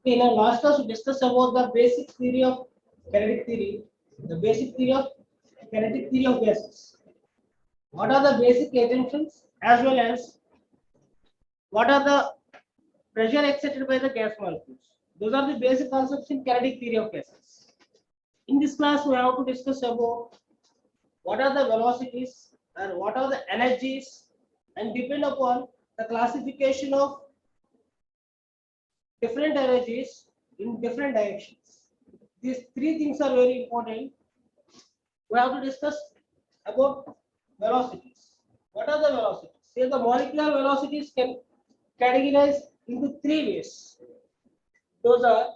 In our last class, we discussed about the basic theory of kinetic theory, the basic theory of kinetic theory of gases. What are the basic assumptions as well as what are the pressure exerted by the gas molecules? Those are the basic concepts in kinetic theory of gases. In this class, we have to discuss about what are the velocities and what are the energies, and depend upon the classification of different energies in different directions. These three things are very important. We have to discuss about velocities. What are the velocities? Say the molecular velocities can categorize into three ways. Those are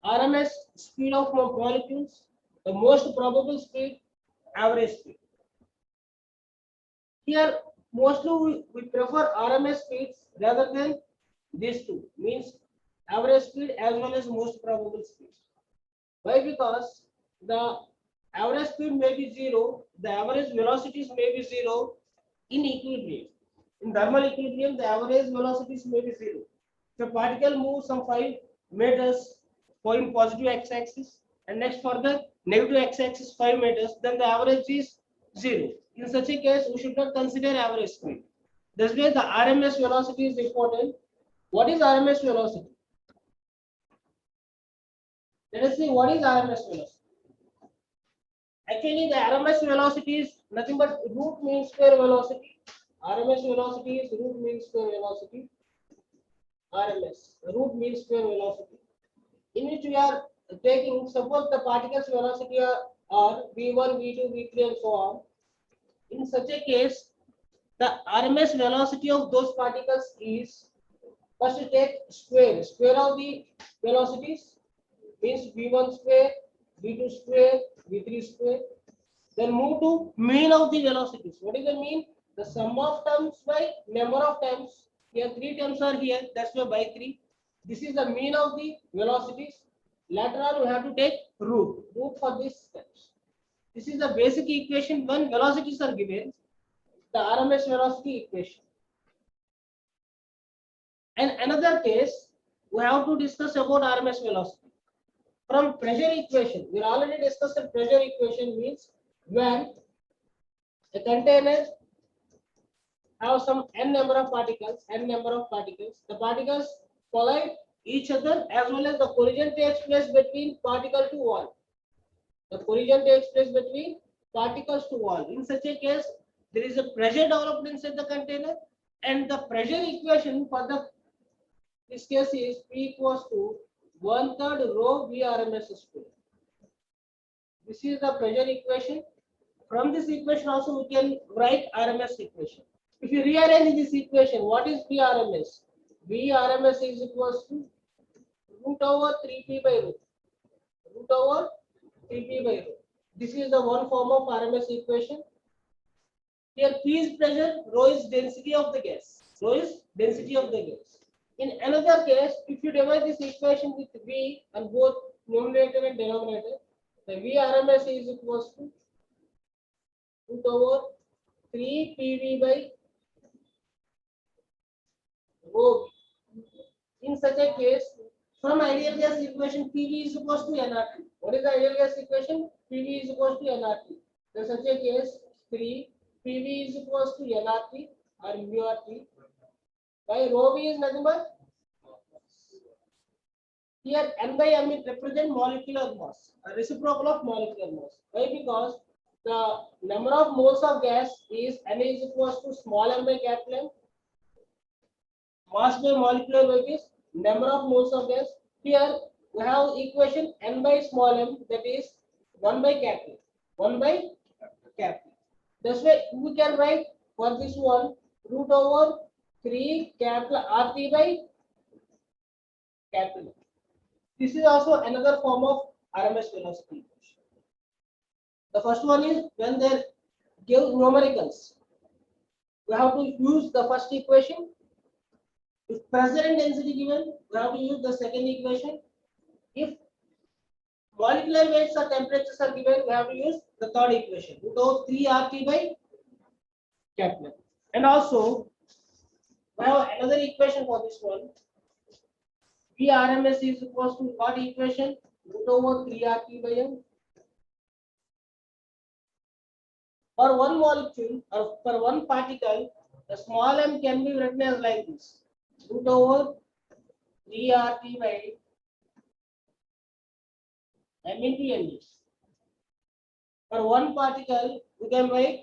RMS speed of molecules, the most probable speed, average speed. Here, mostly we prefer RMS speeds rather than these two, means average speed as well as most probable speed. Why? Because the average speed may be zero, the average velocities may be zero in equilibrium. In thermal equilibrium, the average velocities may be zero. If a particle moves some 5 meters going positive x-axis and next further negative x-axis 5 meters, then the average is zero. In such a case, we should not consider average speed. This way, the RMS velocity is important. What is RMS velocity? Let us see what is RMS velocity. Actually, the RMS velocity is nothing but root mean square velocity. RMS velocity is root mean square velocity. RMS, root mean square velocity, in which we are taking, suppose the particles velocity are v1, v2, v3 and so on. In such a case, the RMS velocity of those particles is, first take square of the velocities, means v1 square, v2 square, v3 square. Then move to mean of the velocities. What is the mean? The sum of terms by number of terms. Here 3 terms are here, that's why by 3. This is the mean of the velocities. Later on we have to take root for these steps. This is the basic equation when velocities are given, the RMS velocity equation. And another case, we have to discuss about RMS velocity. From pressure equation, we already discussed the pressure equation, means when a container have some n number of particles, the particles collide each other as well as the collision takes place between particle to wall. The collision takes place between particles to wall. In such a case, there is a pressure developed inside the container, and the pressure equation for this case is P equals to 1/3 rho V RMS square. This is the pressure equation. From this equation also we can write RMS equation. If you rearrange this equation, what is V RMS? V RMS is equals to root over 3p by root. Root over 3p by root. This is the one form of RMS equation. Here P is pressure, rho is density of the gas. Rho is density of the gas. In another case, if you divide this equation with V on both numerator and denominator, the V RMS is equals to root over 3 PV by rho. In such a case, from ideal gas equation, PV is equals to nRT. What is the ideal gas equation? PV is equals to nRT. In such a case, 3 PV is equals to nRT or μRT by rho V is nothing but, here n by m it represent molecular mass, a reciprocal of molecular mass. Why? Because the number of moles of gas is n is equals to small m by capital M. Mass by molecular weight is number of moles of gas. Here we have equation n by small m, that is 1 by capital. 1 by capital. This way we can write for this one root over 3 capital RT by capital. This is also another form of RMS velocity equation. The first one is when they give numericals. We have to use the first equation. If pressure and density given, we have to use the second equation. If molecular weights or temperatures are given, we have to use the third equation. Root over 3 RT by capital. And also, we have another equation for this one. V RMS is equals to what equation? Root over 3 RT by M. For one molecule or for one particle, the small m can be written as like this: root over 3 RT by M into N. For one particle, we can write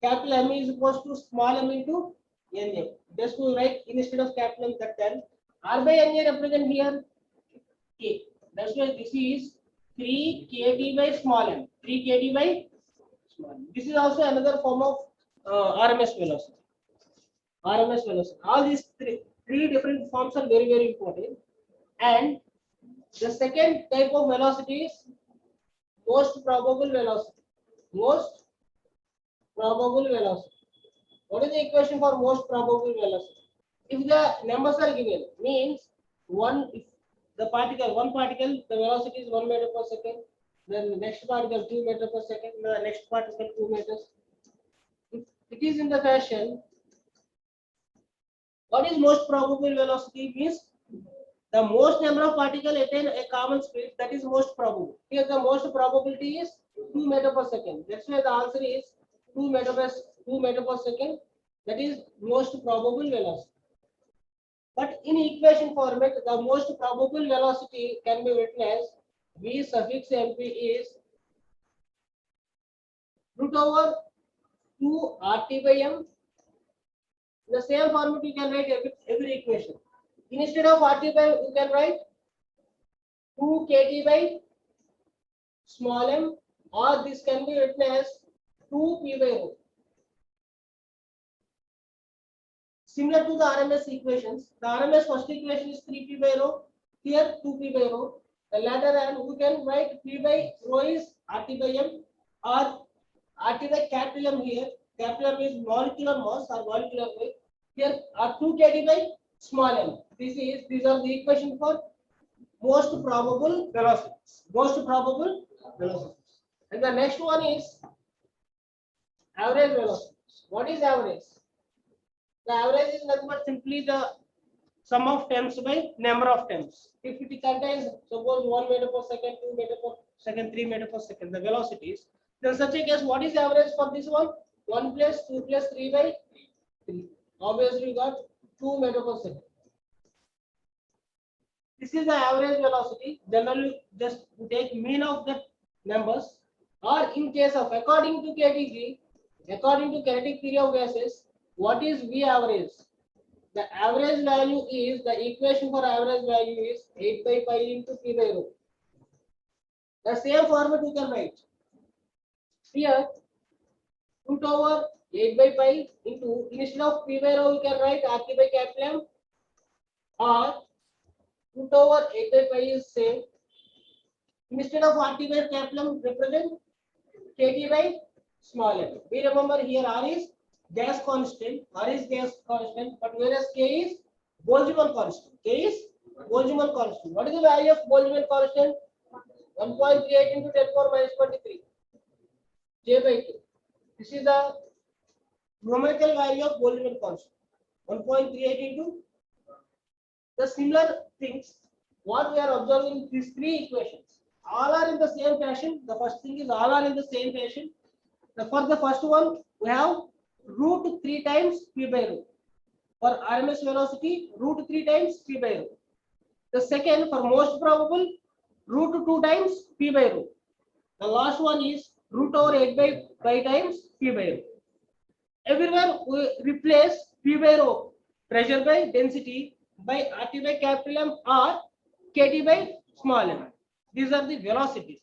capital M is equals to small m into Na. Just to write instead of capital M that term. R by Na represent here K. That's why this is 3 kT by small m. 3 kT by small m. This is also another form of RMS velocity. RMS velocity. All these three different forms are very, very important. And the second type of velocity is most probable velocity. Most probable velocity. What is the equation for most probable velocity? If the numbers are given, means if one particle, the velocity is 1 meter per second, then the next particle 2 meter per second, the next particle 2 meters. If it is in the fashion, what is most probable velocity means the most number of particles attain a common speed, that is most probable. Here the most probability is 2 meter per second. That's why the answer is 2 meter per second. That is most probable velocity. But in equation format, the most probable velocity can be written as V suffix mp is root over 2 RT by M. In the same format, you can write every equation. Instead of RT by, you can write 2 kT by small m, or this can be written as 2 P by rho. Similar to the RMS equations, the RMS first equation is 3P by rho, here 2P by rho. The latter and we can write P by rho is RT by M or RT by capital M here. Capital M is molecular mass or molecular weight. Here are 2 kT by small m. These are the equation for most probable velocities. Most probable velocities. And the next one is average velocities. What is average? The average is nothing but simply the sum of terms by number of terms. If it contains suppose 1 meter per second, 2 meter per second, 3 meter per second, the velocities, then such a case, what is the average for this one? 1 plus 2 plus 3 by 3. Obviously, we got 2 meter per second. This is the average velocity. Generally, just take mean of the numbers, or in case of according to KTG, according to kinetic theory of gases, what is V average? The average value is, the equation for average value is 8 by pi into P by rho. The same format you can write. Here, root over 8 by pi into, instead of P by rho, you can write RT by capital M, or root over 8 by pi is same. Instead of RT by capital M, represent KT by small m. We remember here R is gas constant, but whereas K is Boltzmann constant. K is Boltzmann constant. What is the value of Boltzmann constant? 1.38 into 10 power minus 23. J by K. This is the numerical value of Boltzmann constant. 1.38 into the similar things. What we are observing these three equations, all are in the same fashion. The first thing is all are in the same fashion. For the first one, we have root 3 times P by rho. For RMS velocity, root 3 times P by rho. The second, for most probable, root 2 times P by rho. The last one is root over 8 by pi times P by rho. Everywhere we replace P by rho, pressure by density, by RT by capital M or KT by small m. These are the velocities.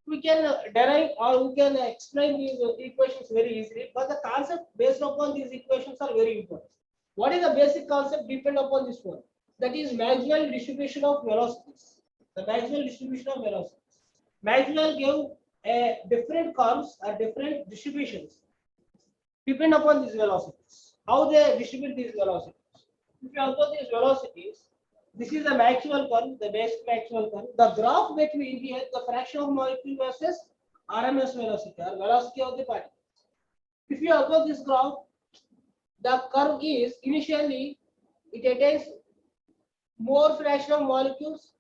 We can derive or we can explain these equations very easily, but the concept based upon these equations are very important. What is the basic concept depend upon this one? That is Maxwell distribution of velocities. The Maxwell distribution of velocities. Maxwell gave different curves or different distributions depend upon these velocities. How they distribute these velocities? If you observe these velocities, this is the Maxwell curve, the basic Maxwell curve. The graph between here, the fraction of molecule versus RMS velocity or velocity of the particle. If you observe this graph, the curve is initially it attains more fraction of molecules,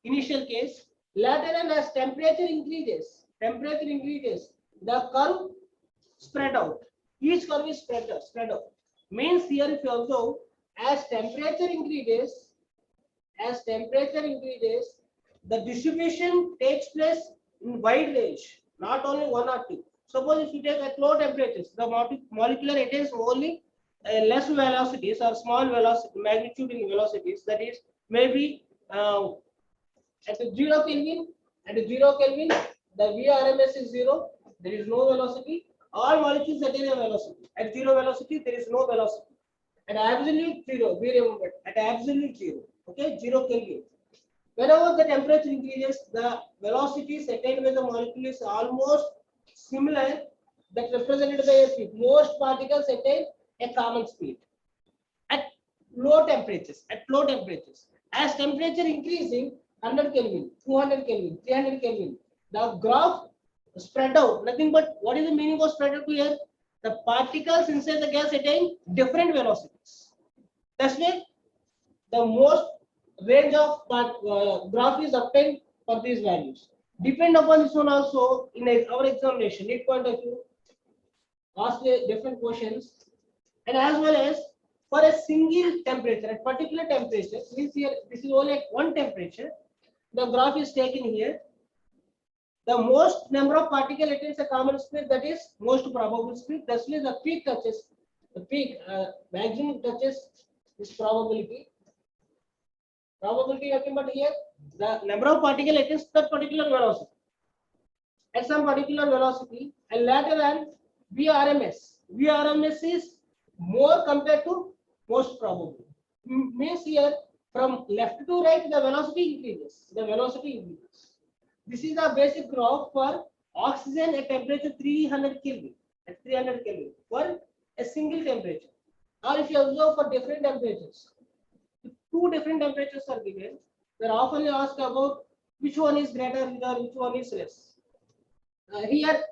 initial case. Later on, as temperature increases, the curve spread out. Each curve is spread out. Means here, if you observe, as temperature increases, the distribution takes place in wide range, not only one or two. Suppose if you take at low temperatures, the molecular attains only less velocities or small velocity magnitude in velocities. That is maybe at 0 Kelvin. The VRMS is 0. There is no velocity. All molecules attain a velocity. At 0 velocity, there is no velocity. At absolute 0, we remember. At absolute 0, okay, 0 Kelvin. Whenever the temperature increases, the velocities attained by the molecule is almost similar. That represented by a speed. Most particles attain a common speed at low temperatures. As temperature increasing, 100 Kelvin, 200 Kelvin, 300 Kelvin, the graph spread out. Nothing but what is the meaning of spread out here? The particles inside the gas attain different velocities. That's why the most range of graph is obtained for these values. Depend upon this one also in our examination, need point of view, ask different questions, and as well as for a single temperature, a particular temperature, means here this is only one temperature. The graph is taken here. The most number of particle attains a common speed, that is most probable speed. Thus, the peak maximum touches this probability. Probability nothing but here the number of particle attains that particular velocity at some particular velocity, and later on VRMS. VRMS is more compared to most probable. Means here from left to right the velocity increases. This is the basic graph for oxygen at temperature 300 Kelvin. For a single temperature. Or if you observe for different temperatures, two different temperatures are given, they are often asked about which one is greater or which one is less. Here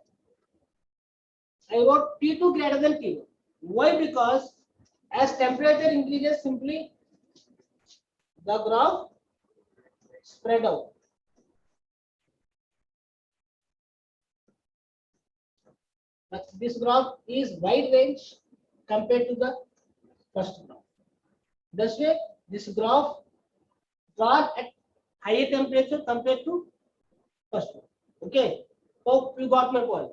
I wrote T2 greater than T1. Why? Because as temperature increases, simply the graph spread out. But this graph is wide range compared to the first graph. Thus way, this graph drawn at higher temperature compared to first one. Okay, hope you got my point.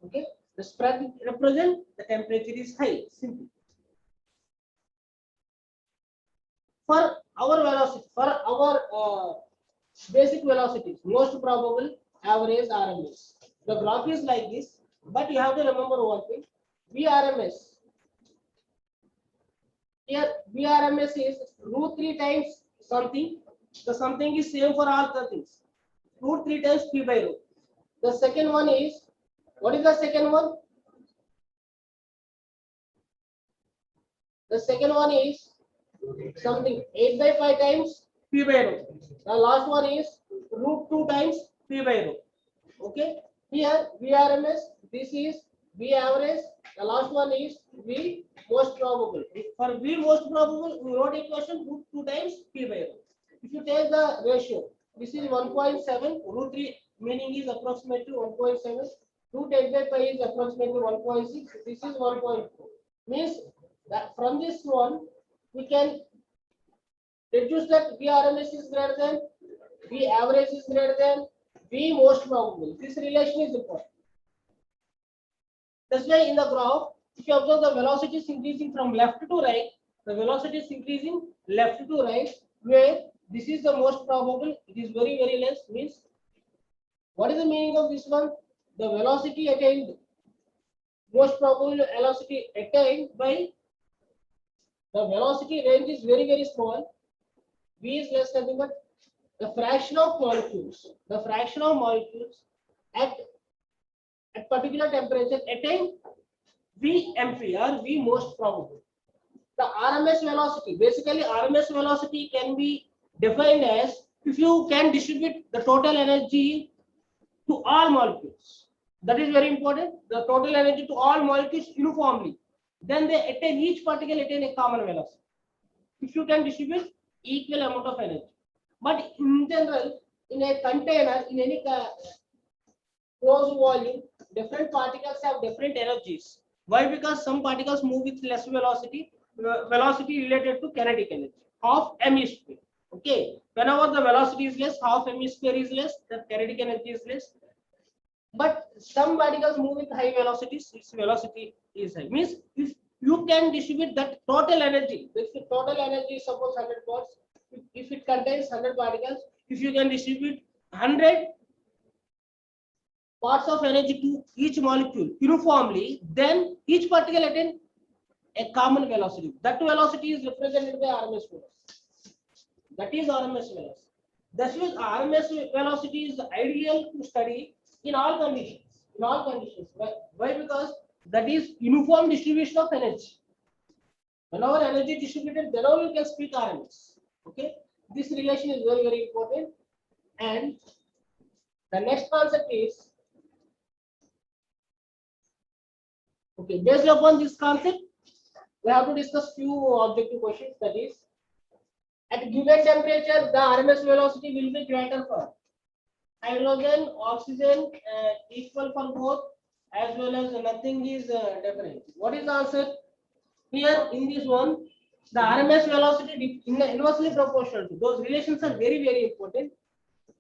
Okay, the spread represent the temperature is high. Simple. For our velocity, for our basic velocities, most probable, average, RMS. The graph is like this, but you have to remember one thing: VRMS. Here VRMS is root 3 times something. The something is same for all the things. Root 3 times P by rho. The second one is, what is the second one? The second one is something 8 by 5 times P by rho. The last one is root 2 times P by rho. Okay. Here VRMS, this is V average. The last one is V most probable. For V most probable, we wrote equation root 2 times P by rho. If you take the ratio, this is 1.7, root 3 meaning is approximately 1.7, root 8 by 5 is approximately 1.6, this is 1.4. Means that from this one, we can reduce that VRMS is greater than, V average is greater than, V most probable. This relation is important. That's why in the graph, if you observe the velocity is increasing from left to right, the velocity is increasing left to right, where this is the most probable, it is very, very less. Means, what is the meaning of this one? The velocity attained, most probable velocity attained by the velocity range is very, very small. V is less than, but the fraction of molecules at particular temperature attain VMP or V most probable. The RMS velocity, basically RMS velocity can be defined as if you can distribute the total energy to all molecules. That is very important. The total energy to all molecules uniformly. Then they attain, each particle attain a common velocity. If you can distribute equal amount of energy. But in general, in a container, in any closed volume, different particles have different energies. Why? Because some particles move with less velocity, velocity related to kinetic energy, half m square. Okay, whenever the velocity is less, half m square is less, the kinetic energy is less. But some particles move with high velocities, its velocity is high. Means if you can distribute that total energy, if the total energy is suppose 100 watts, if it contains 100 particles, if you can distribute 100 parts of energy to each molecule uniformly, then each particle attain a common velocity. That velocity is represented by RMS velocity. That is RMS velocity. Thus, RMS velocity is ideal to study in all conditions. In all conditions. Why? Because that is uniform distribution of energy. Whenever energy is distributed, then only you can speak RMS. Okay. This relation is very, very important. And the next concept is, okay, based upon this concept, we have to discuss few objective questions. That is, at given temperature, the RMS velocity will be greater for hydrogen, oxygen, equal for both, as well as nothing is different. What is the answer? Here in this one, the RMS velocity inversely proportional to. Those relations are very, very important.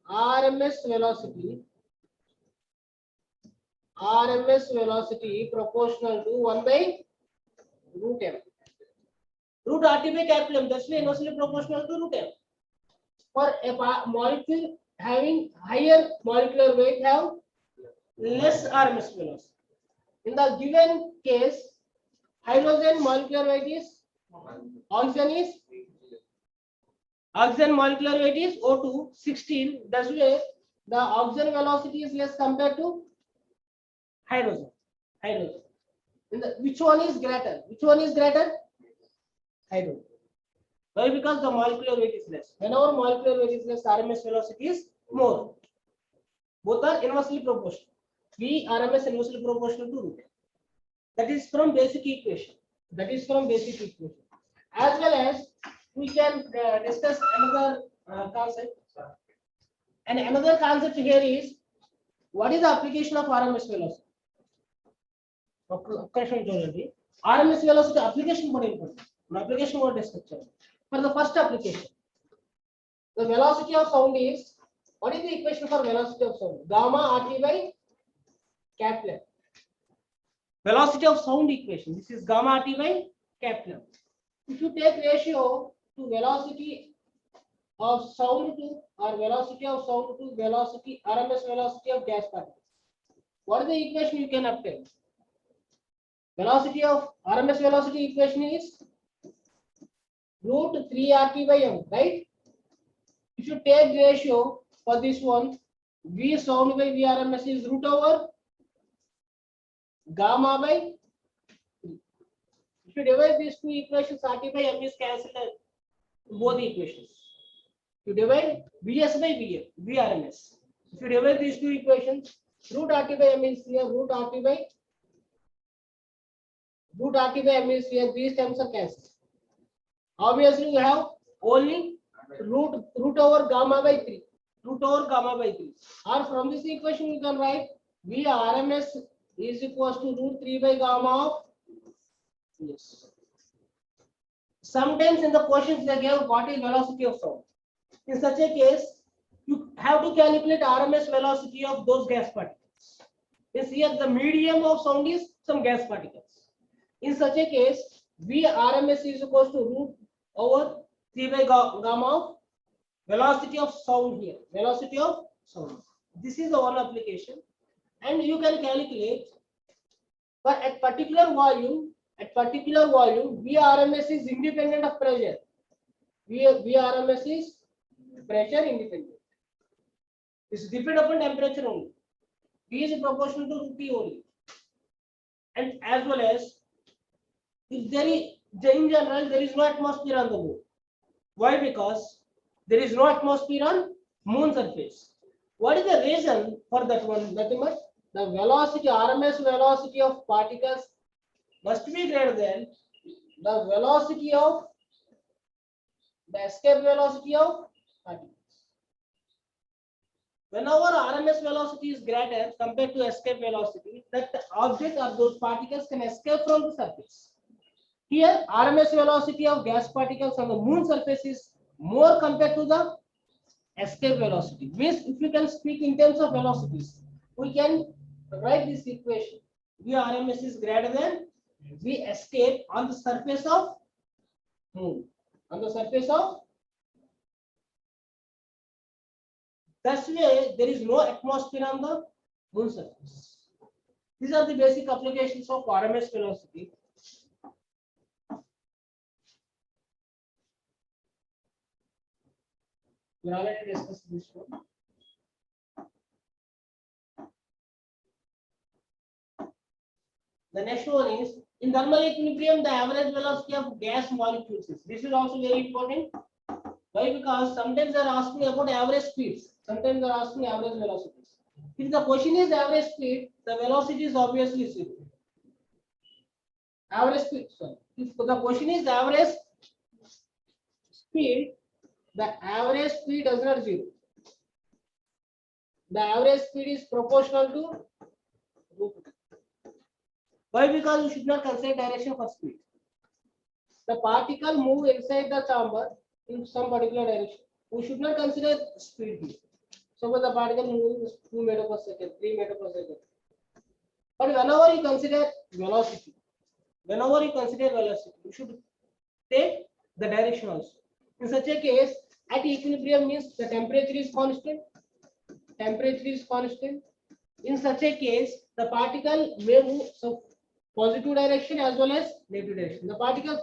RMS velocity proportional to 1 by root m. Root RT by capital M, that's inversely proportional to root m. For a molecule having higher molecular weight have less RMS velocity. In the given case, hydrogen molecular weight is, oxygen molecular weight is O2 16. That's why the oxygen velocity is less compared to hydrogen. In the, which one is greater? Hydrogen. Why? Because the molecular weight is less. Whenever molecular weight is less, RMS velocity is more. Both are inversely proportional. V RMS inversely proportional to root. That is from basic equation. As well as we can discuss another concept. And another concept here is, what is the application of RMS velocity? RMS velocity application more important. Application more discussed. For the first application, the velocity of sound is, what is the equation for velocity of sound? Gamma RT by capital. Velocity of sound equation. This is gamma RT by capital. If you take ratio to velocity of sound to, or velocity of sound to velocity RMS velocity of gas particles, what is the equation you can obtain? Velocity of RMS velocity equation is root 3 RT by M, right? If you take ratio for this one, V sound by V RMS is root over gamma by 3. If you divide these two equations, RT by M is cancelled both the equations. You divide Vs by Vm, VRMS. If you divide these two equations, root RT by M is here, root RT by M is here, these terms are cancelled. Obviously, you have only root over gamma by 3. Or from this equation, you can write V RMS is equals to root 3 by gamma of, yes. Sometimes in the questions they give what is velocity of sound. In such a case, you have to calculate RMS velocity of those gas particles. Yes, here the medium of sound is some gas particles. In such a case, V RMS is equals to root over 3 by gamma of velocity of sound here. Velocity of sound. This is the one application, and you can calculate. But at particular volume, V RMS is independent of pressure. V RMS is pressure independent. It's depend upon temperature only. V is proportional to T only. And as well as, if there is, in general, there is no atmosphere on the moon. Why? Because there is no atmosphere on moon surface. What is the reason for that one? Nothing but the velocity, RMS velocity of particles must be greater than the velocity of the escape velocity of particles. Whenever RMS velocity is greater compared to escape velocity, that object or those particles can escape from the surface. Here, RMS velocity of gas particles on the moon surface is more compared to the escape velocity. Means, if you can speak in terms of velocities, we can write this equation: V RMS is greater than V escape on the surface of moon. On the surface of, that's why there is no atmosphere on the moon surface. These are the basic applications of RMS velocity. We already discussed this one. The next one is, in thermal equilibrium, the average velocity of gas molecules is. This is also very important. Why? Because sometimes they are asking about average speeds. Sometimes they are asking average velocities. If the question is average speed, the velocity is obviously zero. Average speed. Sorry. If the question is average speed, the average speed does not zero. The average speed is proportional to root. Why? Because you should not consider direction for speed. The particle move inside the chamber in some particular direction. We should not consider speed here. Suppose the particle moves 2 meters per second, 3 meters per second. But whenever you consider velocity, you should take the direction also. In such a case, at equilibrium means the temperature is constant. Temperature is constant. In such a case, the particle may move so positive direction as well as negative direction. The particles,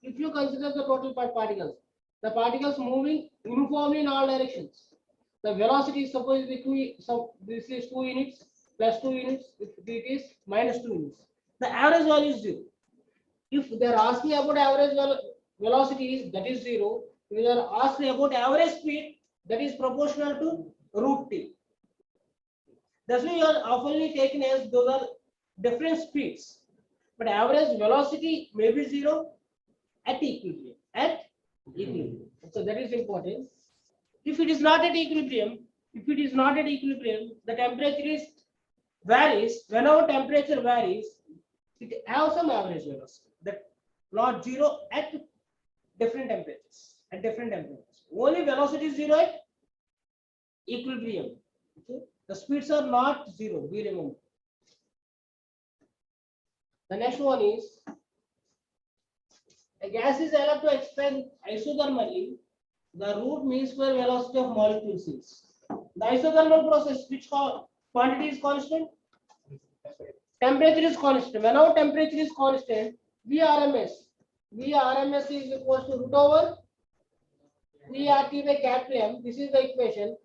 if you consider the total particles, the particles moving uniformly in all directions. The velocity is supposed to be 2, so this is 2 units plus 2 units, if it is minus 2 units. The average value is 0. If they are asking about average velocity, that is 0. If they are asking about average speed, that is proportional to root t. That's why you are often taken as those are different speeds. But average velocity may be 0 at equilibrium. So that is important. If it is not at equilibrium, the temperature varies. Whenever temperature varies, it has some average velocity. That not 0 at different temperatures. Only velocity is 0 at equilibrium. Okay? The speeds are not 0. We remember. The next one is, a gas is allowed to expand isothermally. The root mean square velocity of molecules is. The isothermal process, which quantity is constant? Temperature is constant. Whenever temperature is constant, Vrms is equal to root over Vrt by capital M. This is the equation.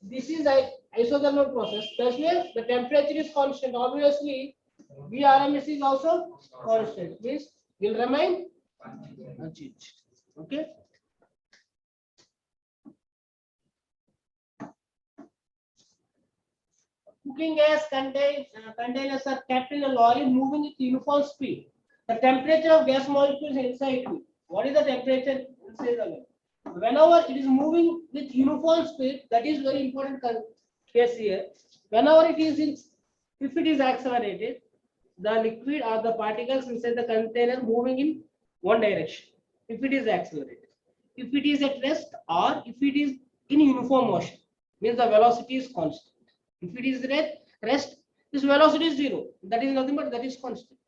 This is the isothermal process. Thus, the temperature is constant. Obviously, Vrms is also constant. Means will remain unchanged. Okay. Cooking gas containers are kept in a lorry moving at uniform speed. The temperature of gas molecules inside it. What is the temperature inside the lorry? Whenever it is moving with uniform speed, that is very important case here. Whenever it is if it is accelerated, the liquid or the particles inside the container moving in one direction. If it is accelerated, if it is at rest, or if it is in uniform motion, means the velocity is constant. If it is rest, this velocity is 0. That is nothing but that is constant.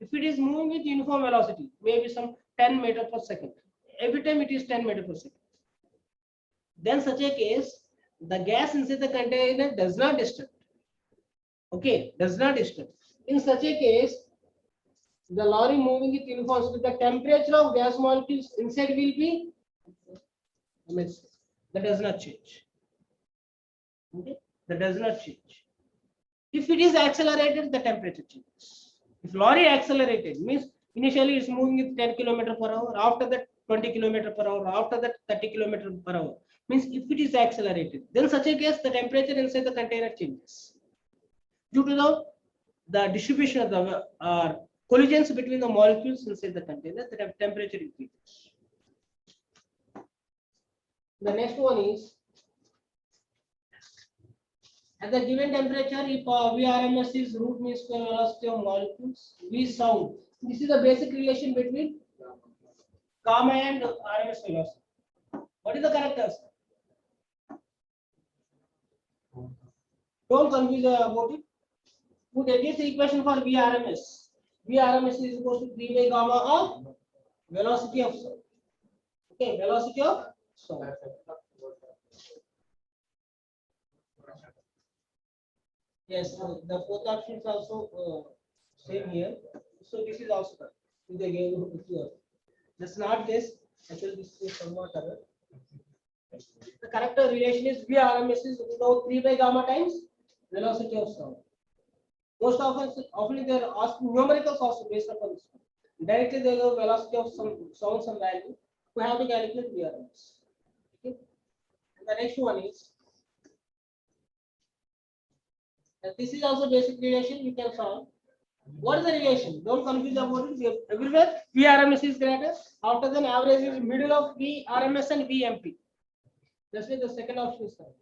If it is moving with uniform velocity, maybe some 10 meters per second. Every time it is 10 meters per second. Then such a case, the gas inside the container does not disturb. Okay, does not disturb. In such a case, the lorry moving with uniform speed, the temperature of gas molecules inside will be that does not change. Okay. That does not change. If it is accelerated, the temperature changes. If lorry accelerated, means initially it's moving with 10 km per hour, after that 20 km per hour, after that 30 km per hour. Means if it is accelerated, then such a case the temperature inside the container changes. Due to the distribution of the collisions between the molecules inside the container, the temperature increases. The next one is at the given temperature, if Vrms is root mean square velocity of molecules, V sound. This is the basic relation between gamma and RMS velocity. What is the correct answer? Don't confuse about it. Put this equation for Vrms. Vrms is equal to 3 by gamma of velocity of sound. Okay, velocity of sound. Yes, the fourth option is also same here. So this is also correct. They gave here. That's not this. Actually, this is somewhat other. The correct relation is Vrms is about 3 by gamma times velocity of sound. Most often they are asked numericals also based upon this one. Directly they go velocity of some value. We have to calculate Vrms. Okay. And the next one is this is also basic relation you can solve. What is the relation? Don't confuse about it. Everywhere Vrms is greater. After then average is middle of Vrms and Vmp. That's why the second option is correct.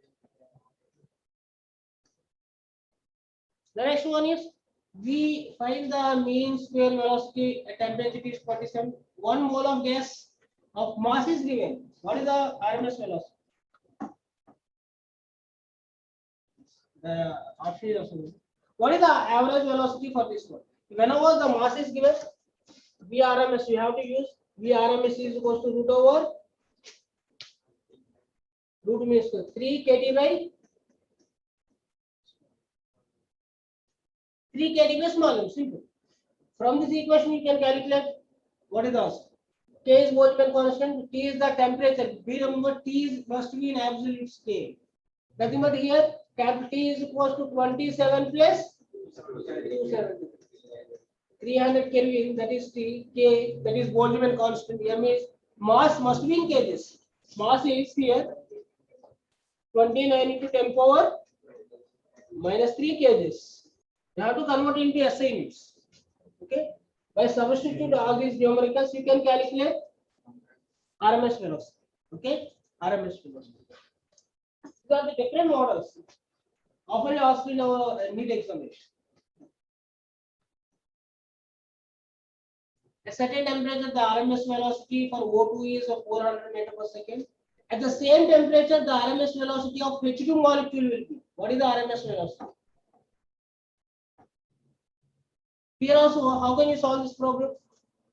The next one is we find the mean square velocity at temperature is 47. 1 mole of gas of mass is given. What is the RMS velocity? The option is also given. What is the average velocity for this one? Whenever the mass is given, Vrms you have to use Vrms is equals to root over root means 3 kT by 3 kT by small. Simple. From this equation you can calculate what is the answer. K is Boltzmann constant. T is the temperature. Be remember T is must be in absolute scale. Nothing but here capital T is equals to 27 plus 270. 300 Kelvin, that is T. K, that is Boltzmann constant. M is mass must be in kgs. Mass is here 29 into 10 power minus 3 kgs. You have to convert into SI units. Okay. By substitute all these numericals, you can calculate RMS velocity. Okay, RMS velocity. These are the different models. Often asked in our NEET examination. At certain temperature, the RMS velocity for O2 is of 400 meter per second. At the same temperature, the RMS velocity of H2 molecule will be. What is the RMS velocity? Here also, how can you solve this problem?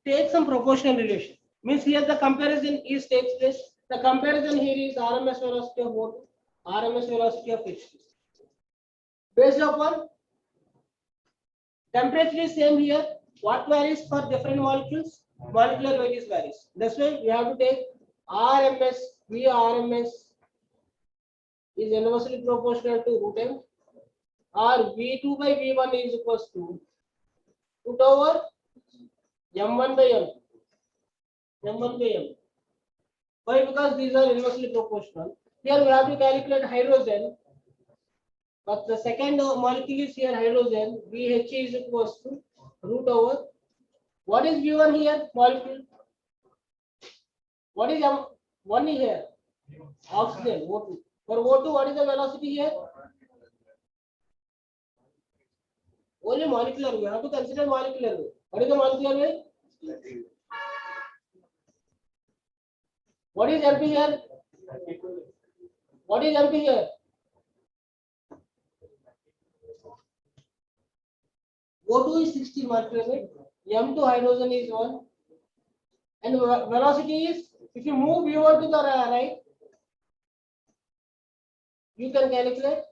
Take some proportional relation. Means here the comparison is takes place. The comparison here is RMS velocity of O2, RMS velocity of H2. Based upon temperature is same here. What varies for different molecules? Molecular weight varies. That's why we have to take RMS, Vrms is inversely proportional to root m, or V2 by V1 is equals to root over M1 by M. M1 by M. Why? Because these are inversely proportional. Here we have to calculate hydrogen. But the second molecule is here hydrogen. VH is equals to root over. What is V1 here? Molecule. What is M1 here? Oxygen. O2. For O2, what is the velocity here? Only molecular. We have to consider molecular weight. What is the molecular weight? What is MP here? What is MP here? O2 is 60 molecular weight. M2 hydrogen is 1. And velocity is, if you move V1 to the right, you can calculate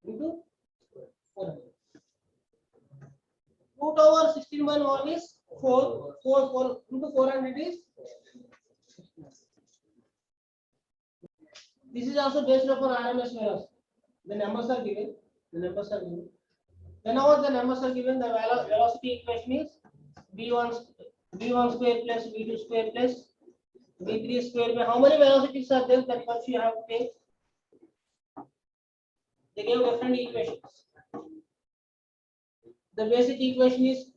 into 400. Root over 16 by 1 is 4. 4 into 400 is 16. This is also based upon RMS velocity. The numbers are given. Whenever the numbers are given, the velocity equation is v1 square plus v2 square plus v3 square by how many velocities are there? That much you have to take. They give different equations. The basic equation is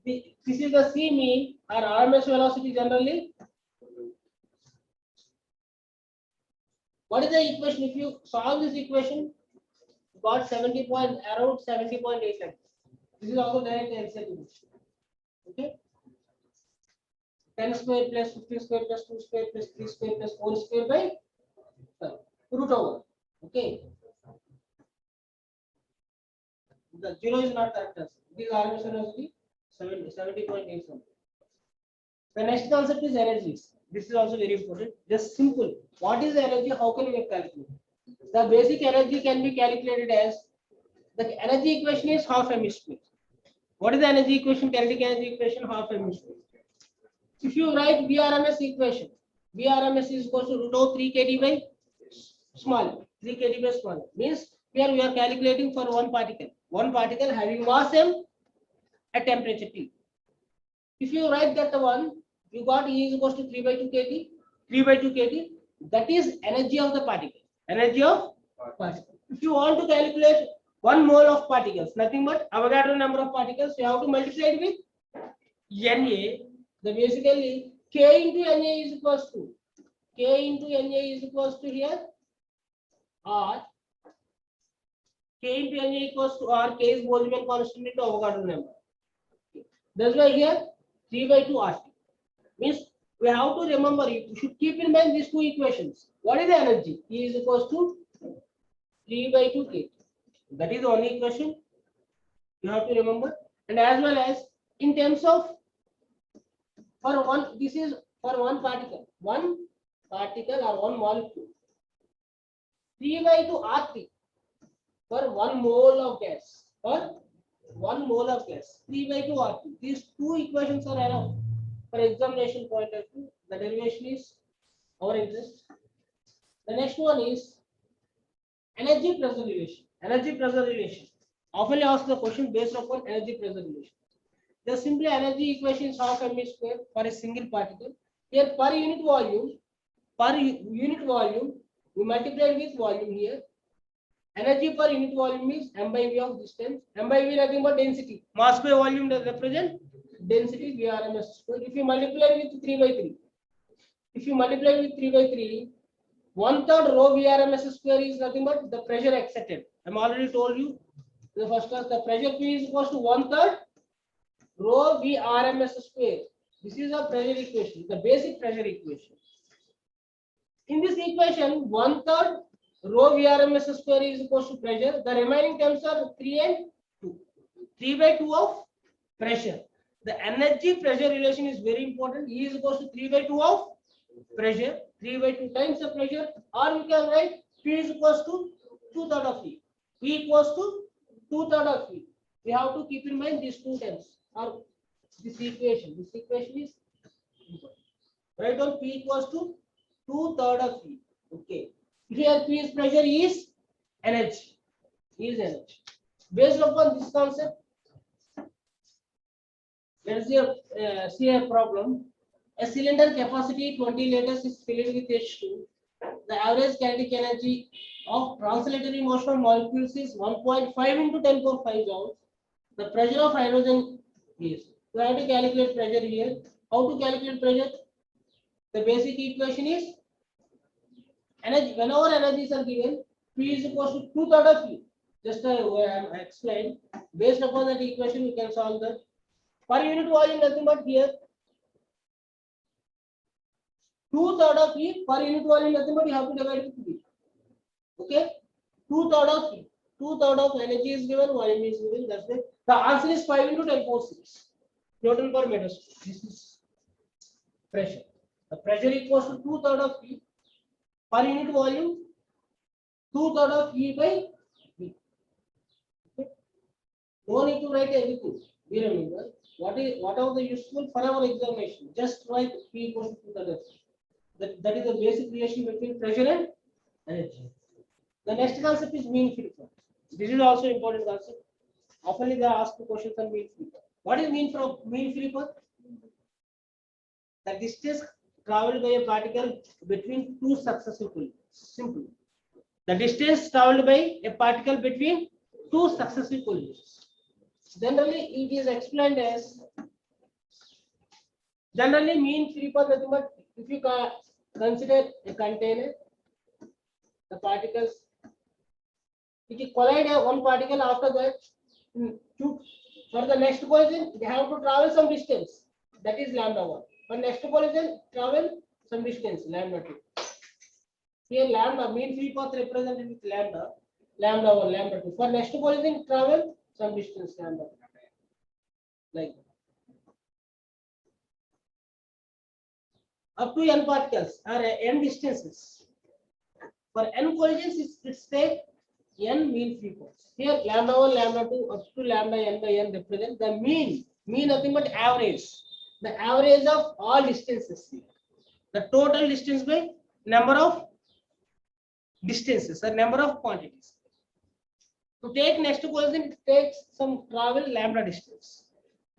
this is the C mean or RMS velocity generally What is the equation? If you solve this equation, you got 70 point around 70.8 lakhs. This is also direct LCM. Okay. 10 square plus 15 square plus 2 square plus 3 square plus 4 square by root over. Okay. The 0 is not correct answer. This RMS velocity 70.8 something. The next concept is energies. This is also very important. Just simple. What is the energy? How can we calculate? The basic energy can be calculated as the energy equation is half m square. What is the energy equation? Kinetic energy equation half m square. If you write VRMS equation, VRMS is equal to root of 3 kd by small, 3 kd by small. Means here we are calculating for one particle. One particle having mass m at temperature T. If you write that one, you got E is equal to 3 by 2 kT. 3 by 2 kT. That is energy of the particle. Energy of particle. If you want to calculate 1 mole of particles, nothing but Avogadro number of particles, you have to multiply it with Na. The basically K into Na is equals to here R. K into Na equals to R. K is Boltzmann constant into Avogadro number. That's why here 3 by 2 RT. Means we have to remember, you should keep in mind these two equations. What is the energy? E is equals to 3 by 2 K. That is the only equation you have to remember. And as well as in terms of for one, this is for one particle or one molecule. 3 by 2 RT for 1 mole of gas. For 1 mole of gas. 3 by 2 RT. These two equations are enough for examination point of view. The derivation is our interest. The next one is energy pressure relation. Energy pressure relation. Often ask the question based upon energy pressure relation. The simply energy equation is half m square for a single particle. Here per unit volume, we multiply with volume here. Energy per unit volume is m by v of distance. M by v nothing but density. Mass by volume does represent density VRMS square. If you multiply with 3 by 3, 1/3 rho VRMS square is nothing but the pressure exerted. I'm already told you in the first class the pressure P is equals to 1/3 rho VRMS square. This is a pressure equation, the basic pressure equation. In this equation, 1/3 rho VRMS square is equals to pressure. The remaining terms are 3 and 2. 3 by 2 of pressure. The energy pressure relation is very important. E is equals to 3 by 2 of pressure. 3 by 2 times the pressure, or we can write P is equals to 2/3 of E. P equals to 2/3 of E. We have to keep in mind these two terms or this equation. This equation is important. Write down P equals to 2/3 of E. Okay. Here P is pressure, is energy. Based upon this concept, let us see a problem. A cylinder capacity 20 liters is filled with H2. The average kinetic energy of translatory motion of molecules is 1.5 into 10⁵ joules. The pressure of hydrogen is. We have to calculate pressure here. How to calculate pressure? The basic equation is energy. Whenever energies are given, P is equals to 2/3 of E. Just I explained. Based upon that equation, we can solve that. Per unit volume, nothing but here 2/3 of E per unit volume, nothing but you have to divide with B. Okay, 2/3 of E. 2/3 of energy is given, volume is given. That's it. The answer is 5 into 10⁶ Newton per meter square. This is pressure. The pressure equals to 2/3 of E per unit volume, 2/3 of E by B. Okay. No need to write everything. We remember what are the useful for our examination. Just write P equals to 2/3 of E. That is the basic relation between pressure and energy. The next concept is mean free fall. This is also important concept. Often they are asked questions on mean free fall. What is mean free fall? The distance traveled by a particle between two successive collisions. Simple. The distance traveled by a particle between two successive collisions. Generally, it is explained as mean free fall nothing but if you consider a container the particles which collide one particle. After that, for the next collision, they have to travel some distance. That is lambda 1. For next collision, travel some distance, lambda 2. Here lambda mean free path represented with lambda, lambda 1, lambda 2. For next collision, travel some distance, lambda 2. Like that. Up to n particles or n distances. For n collisions, it's take n mean free paths. Here lambda 1, lambda 2 up to lambda n by n represent the mean nothing but average. The average of all distances here. The total distance by number of distances or number of quantities. To take next collision, it takes some travel lambda distance.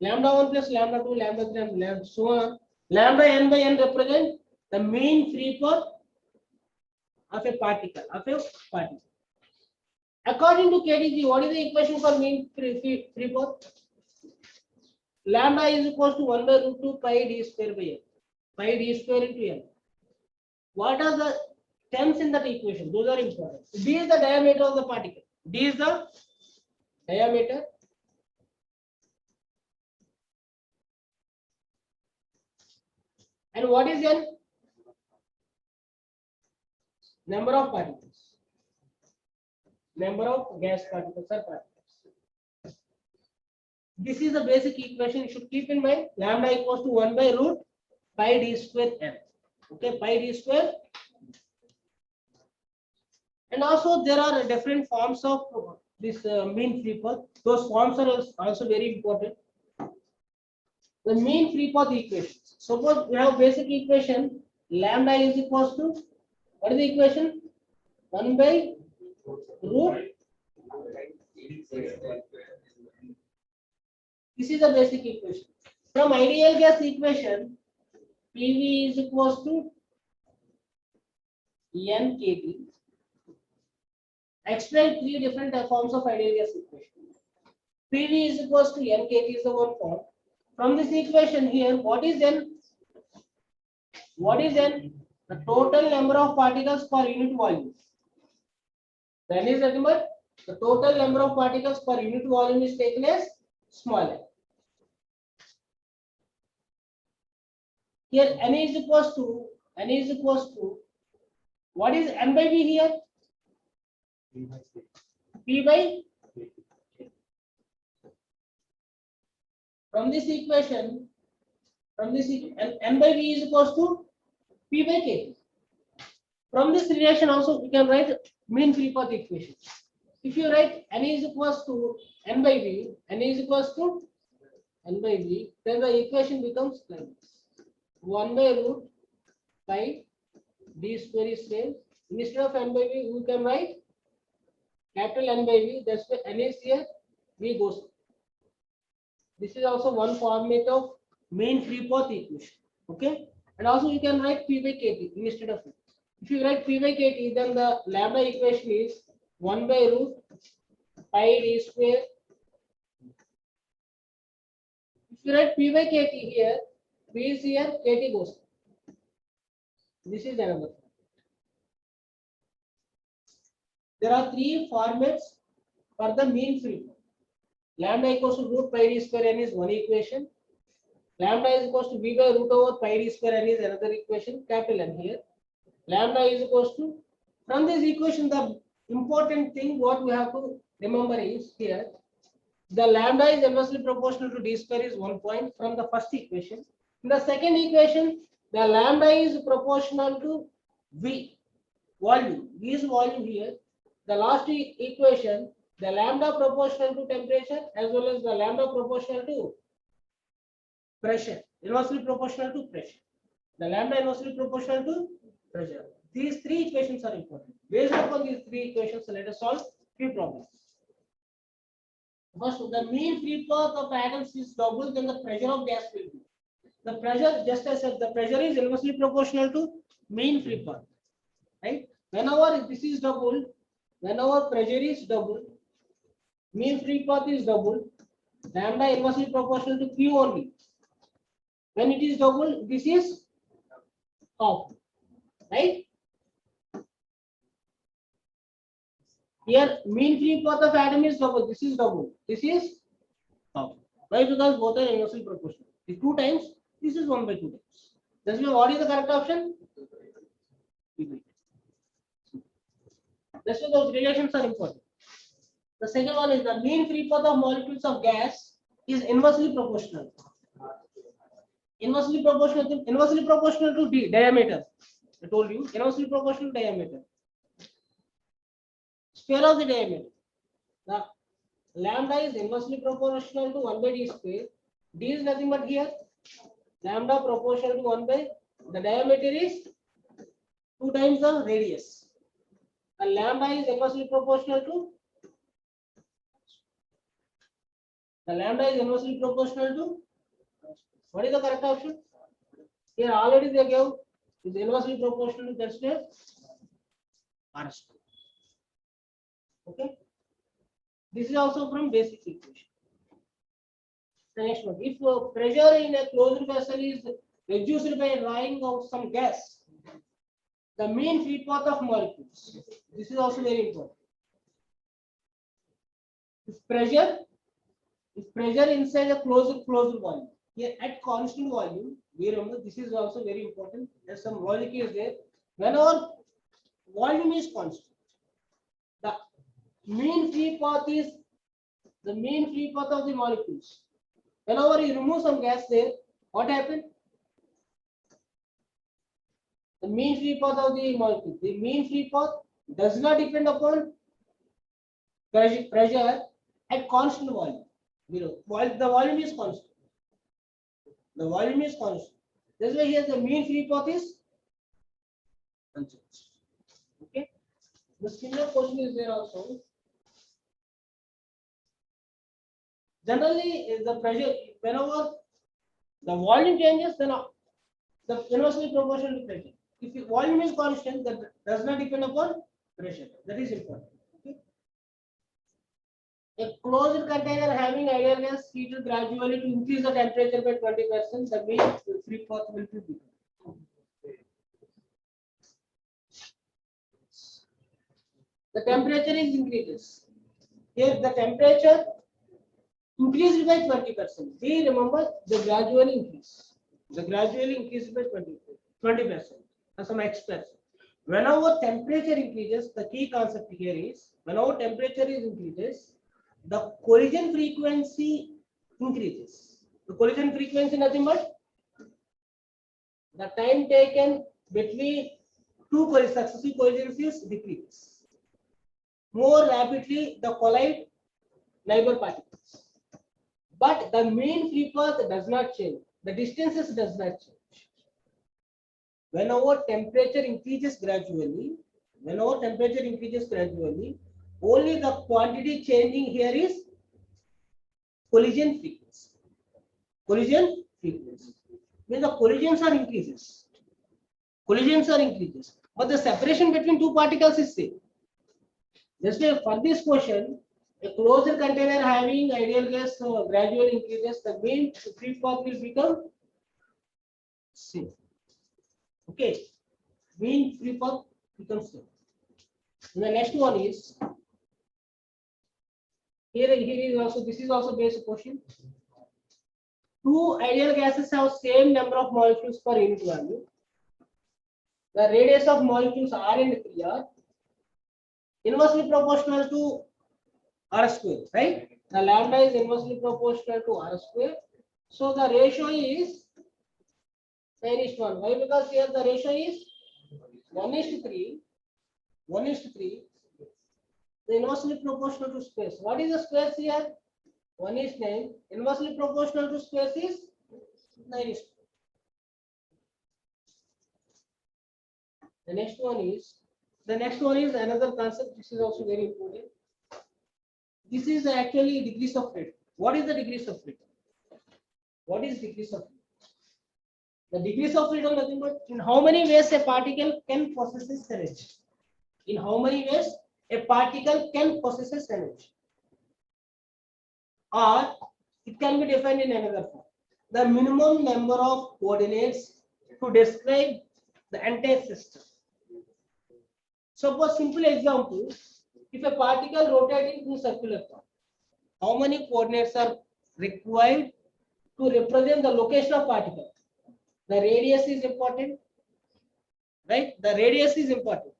Lambda 1 plus lambda 2, lambda 3 and lambda so on. Lambda n by n represent the mean free path of a particle. According to KDG, what is the equation for mean free path? Lambda is equal to 1 by root 2 pi d square by n. Pi d square into n. What are the terms in that equation? Those are important. D is the diameter of the particle. D is the diameter. And what is n? Number of particles. Number of gas particles or particles. This is the basic equation you should keep in mind. Lambda equals to 1 by root pi d square n. Okay, pi d square. And also there are different forms of this mean free path. Those forms are also very important. The mean free path equations. Suppose we have basic equation lambda is equals to, what is the equation? 1 by root. This is the basic equation. From ideal gas equation, PV is equals to n kT. Explain three different forms of ideal gas equation. PV is equals to n kT is the one form. From this equation here, what is n? What is n? The total number of particles per unit volume. Then is nothing but the total number of particles per unit volume is taken as small n. Here n is equals to what is n by v here? P by from this equation n by v is equals to P by k. From this relation also we can write mean free path equation. If you write n is equals to n by v, then the equation becomes like this. 1 by root pi d square is same. Instead of n by v, we can write capital N by v. That's why n is here, v goes. This is also one format of mean free path equation. Okay, and also you can write P by kt instead of it. If you write P by kt, then the lambda equation is 1 by root pi d square. If you write P by kt here, P is here, kt goes. This is another. There are three formats for the mean free path. Lambda equals to root pi d square n is one equation. Lambda is equals to v by root over pi d square n is another equation, capital N here. Lambda is equals to, from this equation, the important thing what we have to remember is here, the lambda is inversely proportional to d square is 1 point from the first equation. In the second equation, the lambda is proportional to v, volume. V is volume here. The last equation, the lambda proportional to temperature as well as the lambda proportional to pressure, inversely proportional to pressure. The lambda inversely proportional to pressure. These three equations are important. Based upon these three equations, let us solve few problems. First, the mean free path of atoms is double than the pressure of gas will be. The pressure, just as I said, the pressure is inversely proportional to mean free path. Right? Whenever this is double, whenever pressure is double, mean free path is double, lambda inversely proportional to Q only. When it is double, this is half. Right? Here mean free path of atom is double. This is double. This is double. Why? Because both are inversely proportional. If 2 times, this is 1 by 2 times. That's why what is the correct option? That's why those relations are important. The second one is the mean free path of molecules of gas is inversely proportional. Inversely proportional to d diameter. I told you inversely proportional to diameter. Square of the diameter. The lambda is inversely proportional to 1 by d square. D is nothing but here. Lambda proportional to 1 by the diameter is 2 times the radius. And lambda is inversely proportional to what is the correct option? Here already they gave is inversely proportional to that square r square. Okay. This is also from basic equation. The next one, if pressure in a closed vessel is reduced by drawing out some gas, the mean free path of molecules. This is also very important. If pressure inside a closed volume, here at constant volume, we remember this is also very important. There's some logic is there. Whenever volume is constant, the mean free path of the molecules. Whenever you remove some gas there, what happens? The mean free path of the molecule. The mean free path does not depend upon pressure at constant volume. The volume is constant. The volume is constant. That's why here the mean free path is unchanged. Okay. The similar question is there also. Generally, the pressure, whenever the volume changes, then the inversely proportional to pressure. If the volume is constant, that does not depend upon pressure. That is important. Okay. A closed container having ideal gas heated gradually to increase the temperature by 20%, the mean free path will be bigger. The temperature is increases. Here the temperature increased by 20%. We remember the gradual increase. The gradually increased by 20%. Some express. Whenever temperature increases, the key concept here is whenever temperature is increases, the collision frequency increases. The collision frequency nothing but the time taken between two successive collisions is decreases. More rapidly the collide neighbor particles. But the mean free path does not change. The distances does not change. Whenever temperature increases gradually, only the quantity changing here is collision frequency. Collision frequency. When the collisions are increases, but the separation between two particles is same. Just for this question, a closed container having ideal gas gradually increases, the mean free path will become same. Okay, mean free path becomes same. And the next one is here is also, this is also basic question. Two ideal gases have same number of molecules per unit value. The radius of molecules R and 3 are inversely proportional to R square, right? The lambda is inversely proportional to R square. So the ratio is 10:1. Why? Because here the ratio is 1:3. 1:3. The inversely proportional to space. What is the space here? 1:9. Inversely proportional to space is 9:2. The next one is another concept. This is also very important. This is actually degrees of freedom. What is the degrees of freedom? What is degrees of freedom? The degrees of freedom nothing but in how many ways a particle can possess energy. In how many ways a particle can possess energy. Or it can be defined in another form. The minimum number of coordinates to describe the entire system. Suppose simple example, if a particle rotating in circular path, how many coordinates are required to represent the location of particle? The radius is important, right? The radius is important,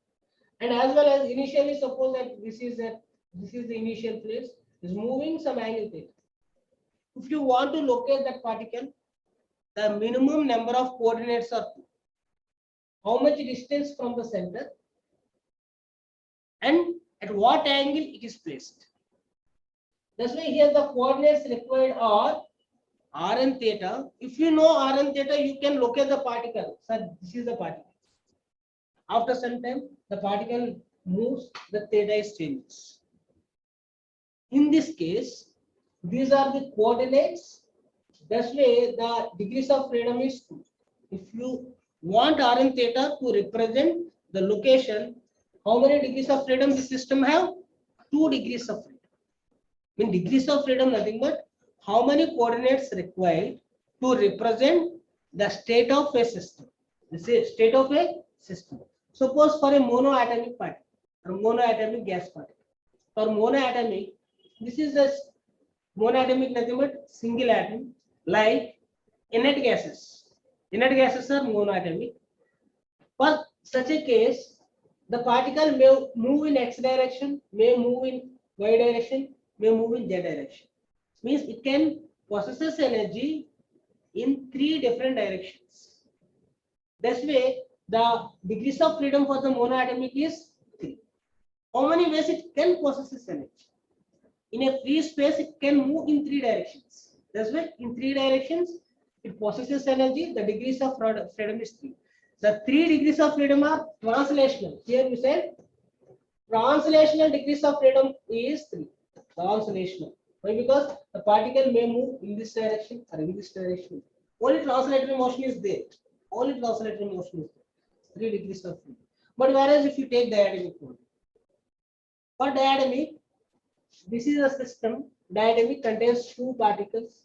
and as well as initially suppose that this is the initial place is moving some angle theta. If you want to locate that particle, the minimum number of coordinates are 2. How much distance from the center and at what angle it is placed. That's why here the coordinates required are r and theta. If you know r and theta, you can locate the particle. So this is the particle. After some time, the particle moves, the theta is changes. In this case, these are the coordinates. That's why the degrees of freedom is 2. If you want r and theta to represent the location, how many degrees of freedom the system have? 2 degrees of freedom. In degrees of freedom, nothing but how many coordinates required to represent the state of a system. This is state of a system. Suppose for a monoatomic particle or monoatomic gas particle. For monoatomic, this is a monoatomic nothing but single atom, like inert gases. Inert gases are monoatomic. For such a case, the particle may move in x direction, may move in y direction, may move in z direction. Means it can possesses energy in 3 different directions. This way, the degrees of freedom for the monoatomic is 3. How many ways it can possesses energy? In a free space, it can move in 3 directions. That's why in 3 directions, it possesses energy. The degrees of freedom is 3. The 3 degrees of freedom are translational. Here we said translational degrees of freedom is 3. Translational. Why? Because the particle may move in this direction or in this direction. Only translatory motion is there. Only translatory motion is there. 3 degrees of freedom. But whereas if you take diatomic mode, for diatomic, this is a system. Diatomic contains 2 particles.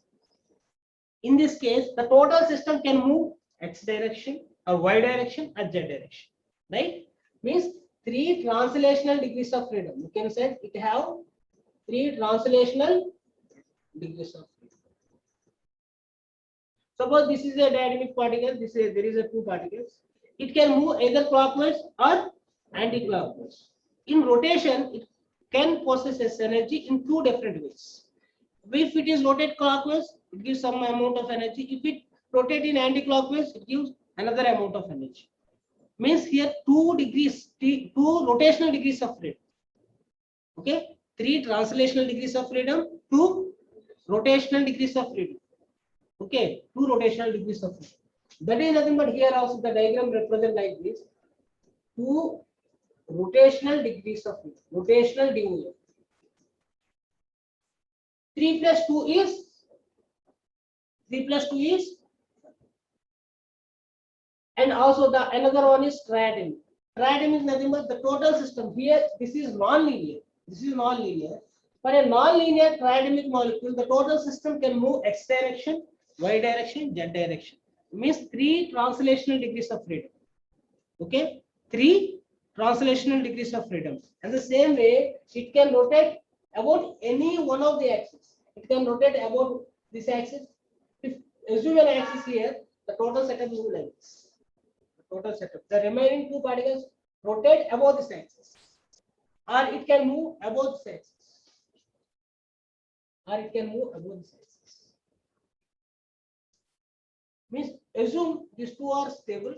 In this case, the total system can move x direction or y direction or z direction. Right? Means 3 translational degrees of freedom. You can say it have 3 translational degrees of freedom. Suppose this is a diatomic particle. There is a 2 particles. It can move either clockwise or anti-clockwise. In rotation, it can possess energy in 2 different ways. If it is rotate clockwise, it gives some amount of energy. If it rotate in anti-clockwise, it gives another amount of energy. Means here 2 rotational degrees of freedom. Okay, 3 translational degrees of freedom, 2 rotational degrees of freedom. Okay, 2 rotational degrees of freedom. That is nothing but here also the diagram represent like this. 2 rotational degrees of freedom. Rotational degree. 3 plus 2 is 3 plus 2 is, and also the another one is triatomic. Triatomic is nothing but the total system. Here this is non-linear. This is non-linear. For a non-linear triatomic molecule, the total system can move x direction, y direction, z direction. It means 3 translational degrees of freedom. Okay, 3 translational degrees of freedom. And the same way, it can rotate about any one of the axes. It can rotate about this axis. If assume an axis here, the total setup is like this. The total setup. The remaining 2 particles rotate above this axis, or it can move above this axis, or it can move above this axis. Means assume these 2 are stable.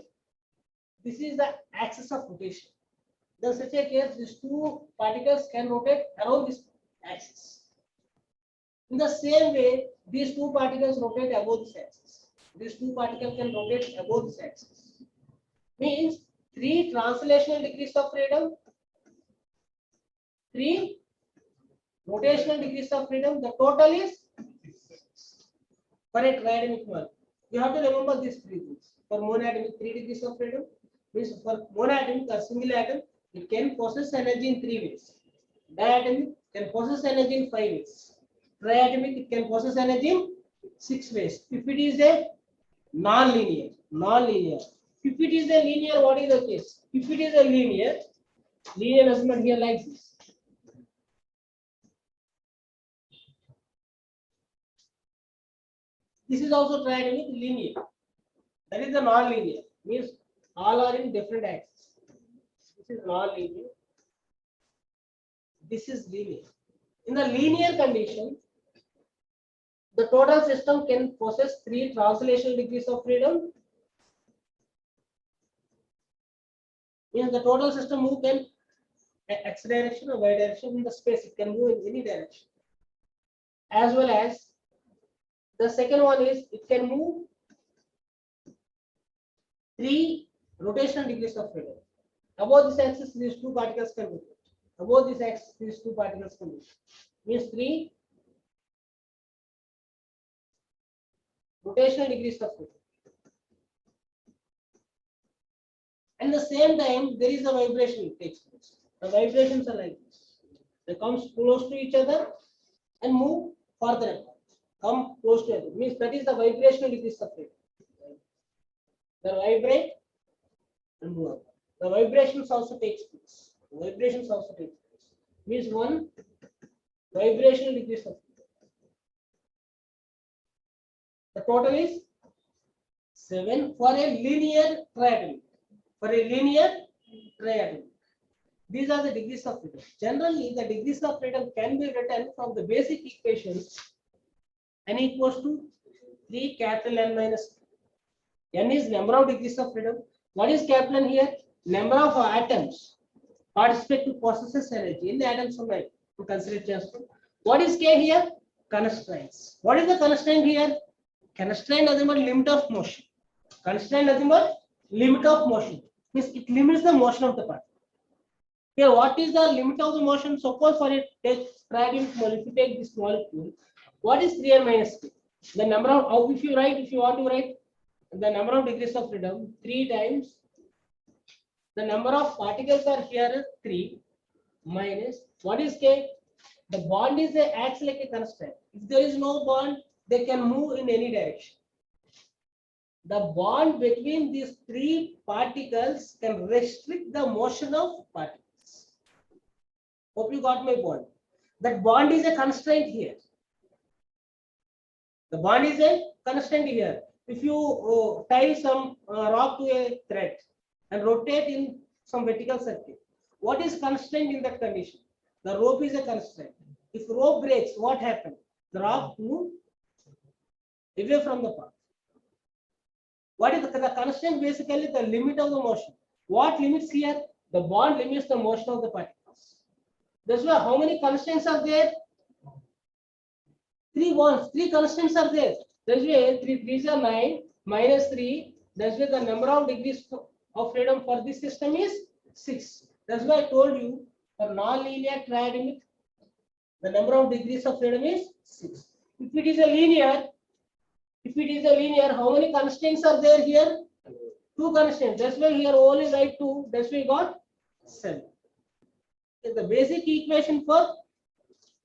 This is the axis of rotation. In such a case, these 2 particles can rotate around this axis. In the same way, these 2 particles rotate above this axis. These 2 particles can rotate above this axis. Means 3 translational degrees of freedom, 3 rotational degrees of freedom. The total is 6 for a triatomic molecule. You have to remember these 3 things. For monoatomic, 3 degrees of freedom. Means for monoatomic or single atom, it can possess energy in 3 ways. Diatomic can possess energy in 5 ways. Triatomic, it can possess energy in 6 ways. If it is a non-linear. If it is a linear, what is the case? If it is a linear measurement here like this. This is also triagonal linear. That is the non-linear. Means all are in different axes. This is non-linear. This is linear. In the linear condition, the total system can possess 3 translational degrees of freedom. Means the total system move can x direction or y direction in the space. It can move in any direction. As well as the second one is it can move 3 rotational degrees of freedom. Above this axis, these 2 particles can move. Above this axis, these 2 particles can move. Means 3 rotational degrees of freedom. And the same time, there is a vibration that takes place. The vibrations are like this. They come close to each other and move further apart. Come close to each other. Means that is the vibrational degrees of freedom. They vibrate and move apart. The vibrations also takes place. The vibrations also takes place. Means 1 vibrational degrees of freedom. The total is 7 for a linear triangle. For a linear triangle. These are the degrees of freedom. Generally, the degrees of freedom can be written from the basic equations. N equals to 3 capital N minus. N is number of degrees of freedom. What is capital N here? Number of atoms participate to possess energy. In the atoms of life, to consider just. What is K here? Constraints. What is the constraint here? Constraint nothing but limit of motion. Constraint nothing but limit of motion. Means it limits the motion of the particle. Here, what is the limit of the motion? Suppose for it take triangle, if you take this molecule, what is 3n minus k? The number of, if you want to write the number of degrees of freedom 3 times the number of particles are here is 3 minus what is k? The bond is acts like a constant. If there is no bond, they can move in any direction. The bond between these 3 particles can restrict the motion of particles. Hope you got my point. That bond is a constraint here. The bond is a constraint here. If you tie some rock to a thread and rotate in some vertical circuit, what is constraint in that condition? The rope is a constraint. If rope breaks, what happens? The rock moves away from the path. What is the constraint? Basically, the limit of the motion. What limits here? The bond limits the motion of the particles. That's why how many constraints are there? 3 bonds, 3 constraints are there. That's why 3 3s are 9 minus 3. That's why the number of degrees of freedom for this system is 6. That's why I told you for non-linear triadic, the number of degrees of freedom is 6. If it is a linear, how many constraints are there here? 2 constraints. That's why here only write 2. That's why we got 7. The basic equation for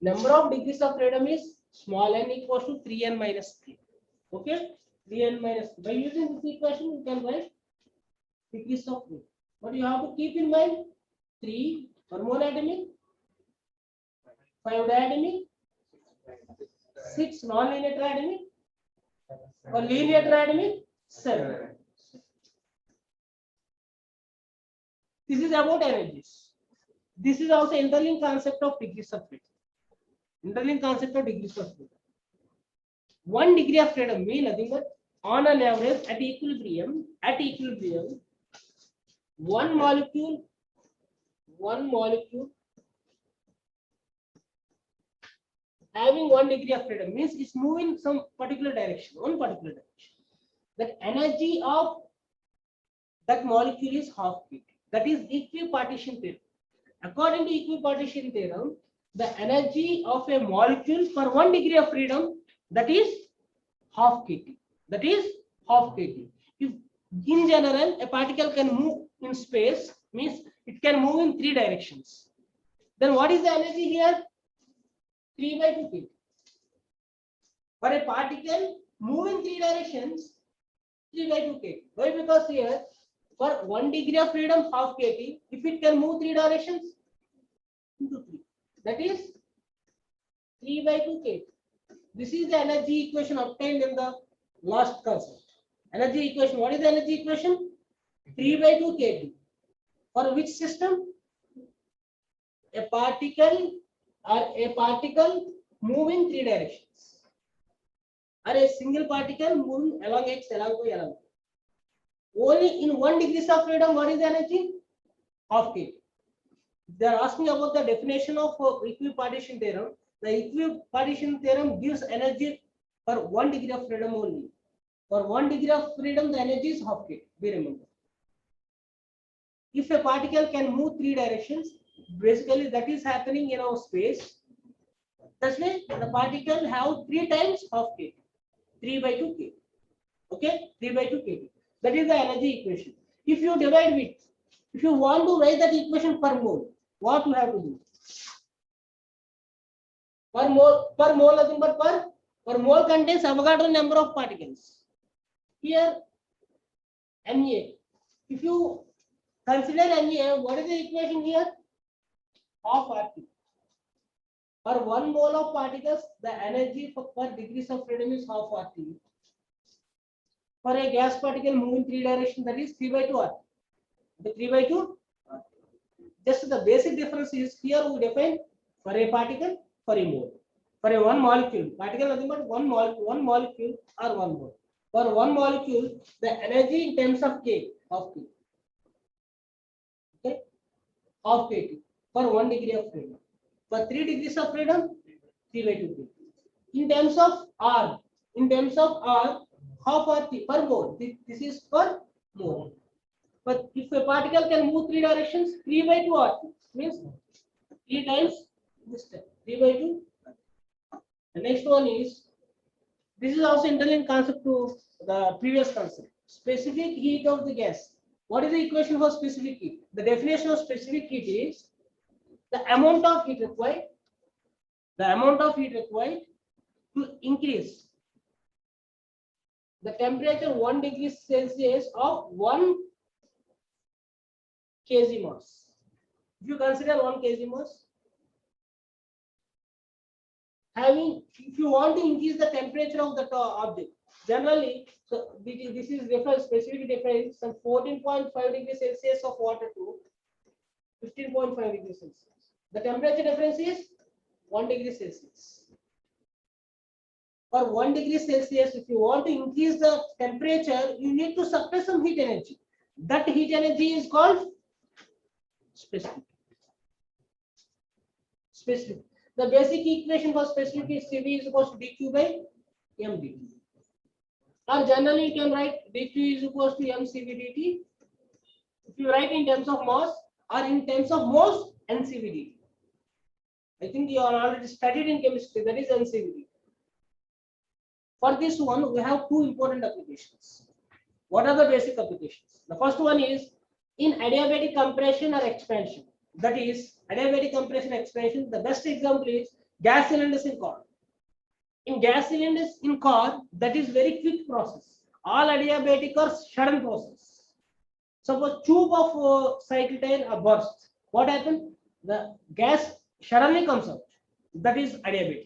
number of degrees of freedom is small n equals to 3n minus 3. Okay? 3n minus 3. By using this equation, you can write degrees of freedom. But you have to keep in mind 3 for monatomic, 5 diatomic, 6 non-linear triatomic, or linear triatomic, 7. This is about energies. This is also interlinked concept of degrees of freedom. Interlinked concept of degrees of freedom. 1 degree of freedom means nothing but on an average at equilibrium, one molecule having 1 degree of freedom means it's moving some particular direction, one particular direction. The energy of that molecule is half kT. That is equipartition theorem. According to equipartition theorem, the energy of a molecule for 1 degree of freedom, that is half kT. That is half kT. If in general a particle can move in space, means it can move in 3 directions. Then what is the energy here? 3 by 2 kT. For a particle move in 3 directions, 3 by 2 kT. Why? Because here for 1 degree of freedom half kT, if it can move 3 directions, into 3. That is 3 by 2 kT. This is the energy equation obtained in the Last concept. Energy equation. What is the energy equation? 3 by 2 kT. For which system? A particle move in three directions. Or a single particle moving along x, along y, along y. Only in 1 degrees of freedom, what is the energy? Half kT. They are asking about the definition of equipartition theorem. The equipartition theorem gives energy for 1 degree of freedom only. For 1 degree of freedom, the energy is half kT. Be remember. If a particle can move three directions, basically that is happening in our space. That's why the particle have 3 times half kT. 3 by 2 kT. Okay, 3 by 2 kT. That is the energy equation. If you divide with, if you want to write that equation per mole, what you have to do? Per mole, nothing but per mole contains Avogadro number of particles. Here, Na. If you consider Na, what is the equation here? Half RT. For 1 mole of particles, the energy per degrees of freedom is half RT. For a gas particle moving three directions, that is 3 by 2 RT. The 3 by 2 RT. Just the basic difference is here we define for a particle, for a mole. For a one molecule, particle nothing but one molecule or 1 mole. For 1 molecule, the energy in terms of K, half K. Okay, half kT for 1 degree of freedom. For 3 degrees of freedom, 3 by 2 kT. In terms of R, half RT per mole. This is per mole. But if a particle can move three directions, 3 by 2 RT means 3 times this time, 3 by 2. The next one is, this is also interlinked concept to the previous concept. Specific heat of the gas. What is the equation for specific heat? The definition of specific heat is the amount of heat required to increase the temperature 1 degree Celsius of 1 kg mass. If you consider 1 kg mass, if you want to increase the temperature of the object, generally, so this is reference, specific difference from 14.5 degrees Celsius of water to 15.5 degrees Celsius. The temperature difference is 1 degree Celsius. For 1 degree Celsius, if you want to increase the temperature, you need to suppress some heat energy. That heat energy is called specific. The basic equation for specific is Cv is equals to dq by mdt. Or generally you can write dq is equals to mCv dt. If you write in terms of mass or in terms of moles, NCV dt. I think you are already studied in chemistry, that is NCV dt. For this one, we have two important applications. What are the basic applications? The first one is in adiabatic compression or expansion. That is adiabatic compression expansion. The best example is gas cylinders in car. In gas cylinders in car, that is very quick process. All adiabatic are sudden process. Suppose tube of cycle tire are burst. What happens? The gas suddenly comes out. That is adiabatic.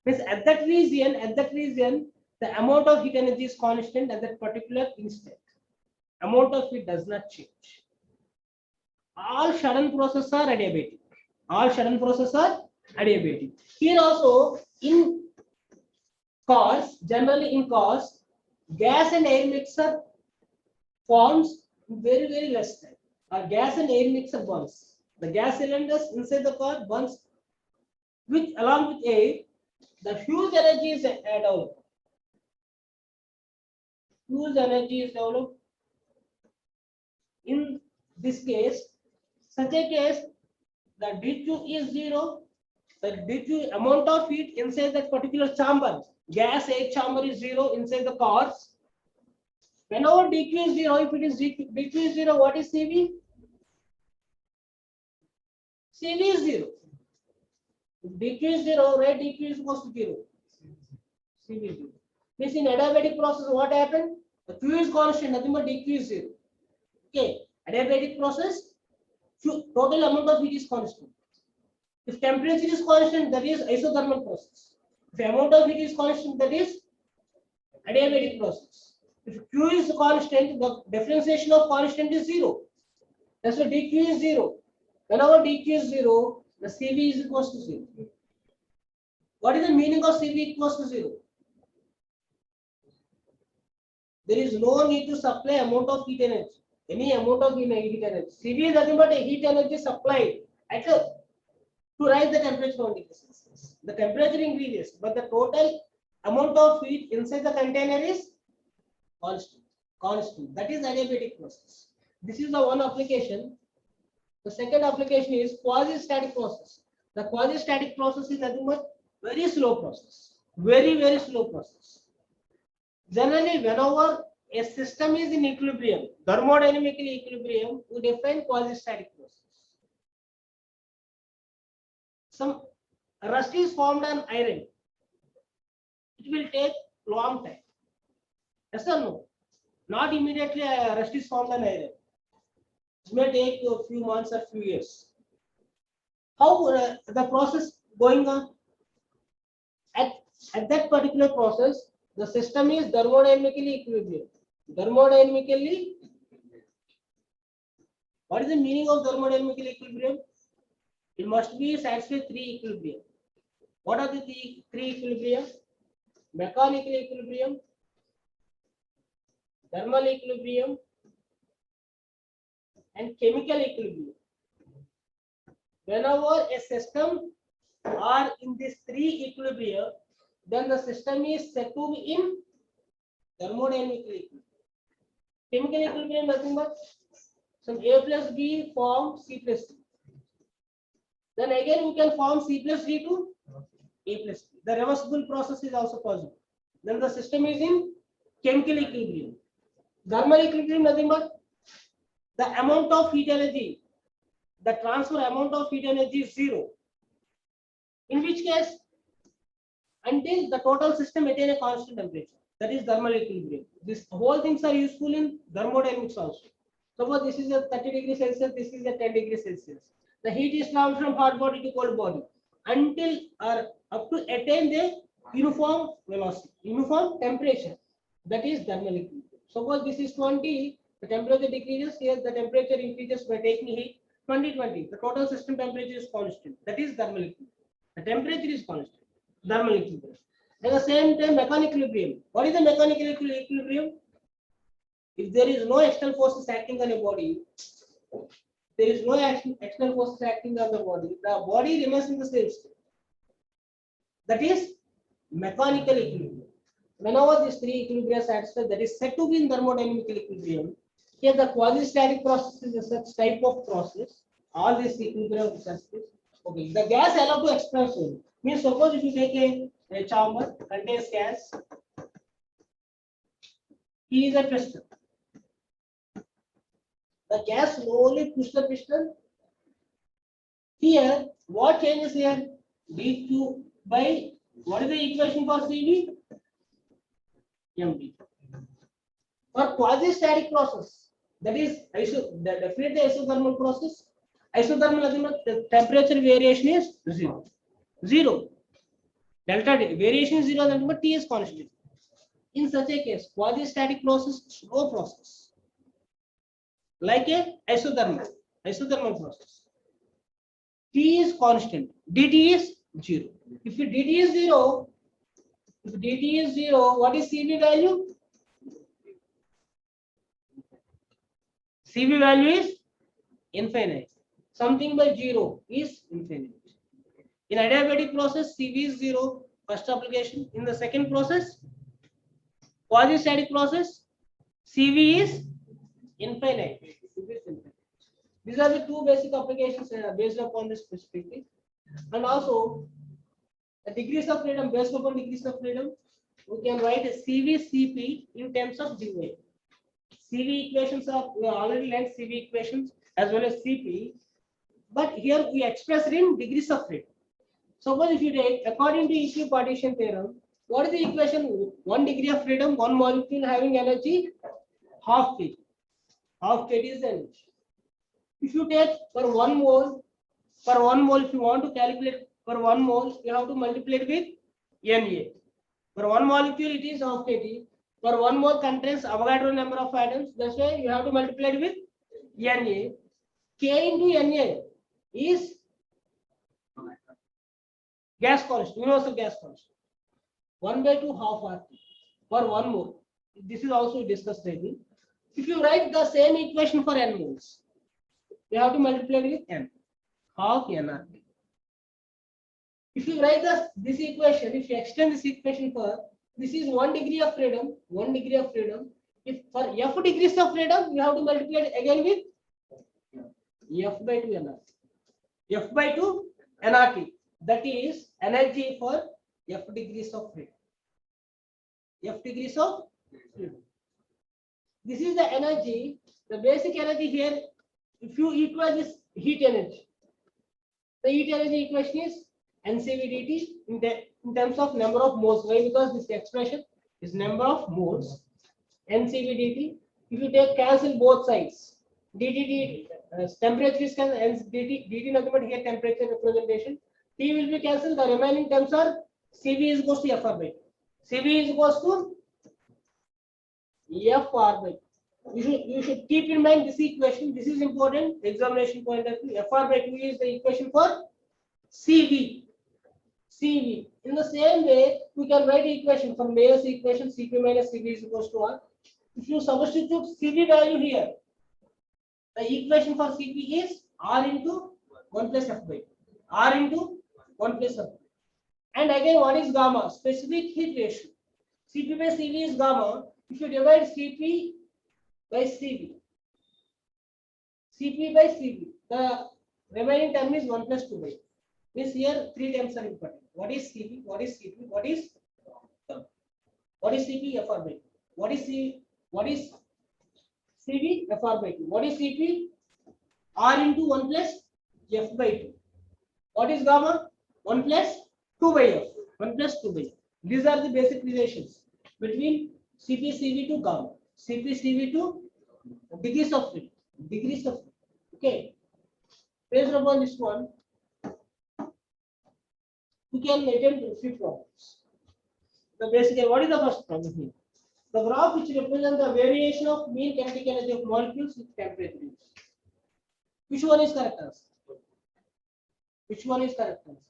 Means at that region, the amount of heat energy is constant at that particular instant. Amount of heat does not change. All sudden processes are adiabatic. Here also in cars, generally in cars, gas and air mixer forms very, very less time. Or gas and air mixer burns. The gas cylinders inside the car burns along with air. The huge energy is developed. In this case, such a case, the dq is 0. The dq amount of heat inside that particular chamber, gas air chamber is 0 inside the cars. Whenever dq is 0, if it is dq is 0, what is Cv? Cv is 0. If dq is 0, right, dq is equals to 0. Cv is 0. Means in adiabatic process, what happened? The Q is constant, nothing but dq is 0. Okay, adiabatic process, total amount of heat is constant. If temperature is constant, that is isothermal process. If amount of heat is constant, that is adiabatic process. If Q is constant, the differentiation of constant is 0. That's why dq is 0. Whenever dq is 0, the Cv is equals to 0. What is the meaning of Cv equals to 0? There is no need to supply amount of heat energy. Any amount of heat energy. Cv is nothing but a heat energy supplied at a, to rise the temperature 1 degree Celsius. The temperature increases, but the total amount of heat inside the container is constant. Constant. That is adiabatic process. This is the one application. The second application is quasi-static process. The quasi-static process is nothing but very slow process. Very slow process. Generally, whenever a system is in equilibrium, thermodynamically equilibrium, we define quasi-static process. Some rust is formed on iron. It will take long time. Yes or no? Not immediately rust is formed on iron. It may take a few months or few years. How the process going on? At that particular process, the system is thermodynamically equilibrium. Thermodynamically, what is the meaning of thermodynamically equilibrium? It must be satisfy 3 equilibrium. What are the 3 equilibrium? Mechanical equilibrium, thermal equilibrium, and chemical equilibrium. Whenever a system are in these 3 equilibria, then the system is said to be in thermodynamical equilibrium. Chemical equilibrium nothing but some A plus B form C plus D. Then again we can form C plus D to A plus B. The reversible process is also possible. Then the system is in chemical equilibrium. Thermal equilibrium nothing but the amount of heat energy, the transfer amount of heat energy is 0. In which case, until the total system attain a constant temperature, that is thermal equilibrium. This whole things are useful in thermodynamics also. Suppose this is a 30 degrees Celsius, this is a 10 degrees Celsius. The heat is traveled from hot body to cold body until or up to attain the uniform velocity, uniform temperature. That is thermal equilibrium. Suppose this is 20, the temperature decreases, here the temperature increases by taking heat. 20, the total system temperature is constant. That is thermal equilibrium. The temperature is constant. Thermal equilibrium. At the same time, mechanical equilibrium. What is the mechanical equilibrium? If there is no external forces acting on a body, there is no external forces acting on the body remains in the same state. That is mechanical equilibrium. Whenever these 3 equilibria are satisfied, that is said to be in thermodynamical equilibrium. Here the quasi-static process is a such type of process. All these equilibria are satisfied. Okay, the gas allowed to expansion means suppose if you take a chamber contains gas, here is a piston. The gas slowly push the piston. Here, what changes here? dq by what is the equation for Cv? md. For quasi-static process, that is definitely isothermal process. Isothermal, the temperature variation is 0. 0. Delta variation is 0, but T is constant. In such a case, quasi-static process, slow process, like a isothermal process. T is constant. dt is 0. If dt is 0, what is Cv value? Cv value is infinite. Something by 0 is infinite. In adiabatic process, Cv is 0, first application. In the second process, quasi-static process, Cv is infinite. These are the 2 basic applications based upon this perspective. And also, the degrees of freedom, based upon degrees of freedom, we can write a Cv Cp in terms of dy. Cv equations are, we already learned Cv equations as well as Cp, but here we express it in degrees of freedom. Suppose if you take, according to equipartition theorem, what is the equation? 1 degree of freedom, 1 molecule having energy half kg. Half kg is the energy. If you take for 1 mole, if you want to calculate for 1 mole, you have to multiply it with Na. For 1 molecule, it is half kg. For 1 mole contains Avogadro number of atoms. That's why you have to multiply it with Na. K into Na is gas constant, universal gas constant. 1/2 half RT for 1 mole. This is also discussed lately. If you write the same equation for n moles, you have to multiply it with n, half nRT. If you write this equation, if you extend this equation for this is 1 degree of freedom, 1 degree of freedom. If for f degrees of freedom, you have to multiply it again with f/2 nRT. f/2 nRT. That is energy for f degrees of freedom. F degrees of freedom. This is the energy, the basic energy here. If you equal this heat energy, the heat energy equation is NCV/dt in terms of number of moles. Why? Because this expression is number of moles. NCV/dt. If you take cancel both sides, dt temperature is cancelled, dt nothing but here temperature representation. T will be cancelled. The remaining terms are Cv is equals to Fr/2. Cv is equals to Fr/2. You should keep in mind this equation. This is important examination point of view. Fr/2 is the equation for Cv. Cv. In the same way, we can write the equation for Mayer's equation Cp minus Cv is equals to R. If you substitute Cv value here, the equation for Cp is R into 1 plus F/2. R into 1 plus F/2. And again, what is gamma? Specific heat ratio. Cp by Cv is gamma. If you divide Cp by Cv, Cp by Cv, the remaining term is 1 plus 2 by. Means here 3 terms are important. What is Cp? What is Cp? What is Cp? Fr/2. What is C? What is Cv? Fr/2. What is Cp? R into 1 plus F/2. What is gamma? 1 plus 2 by F. 1 plus 2 by F. These are the basic relations between Cp Cv to gamma. Cp Cv to degrees of freedom. Degrees of freedom. Okay. Based upon this one, we can attempt a few problems. The basic, what is the first problem here? The graph which represents the variation of mean kinetic energy of molecules with temperature. Which one is correct answer? Which one is correct answer?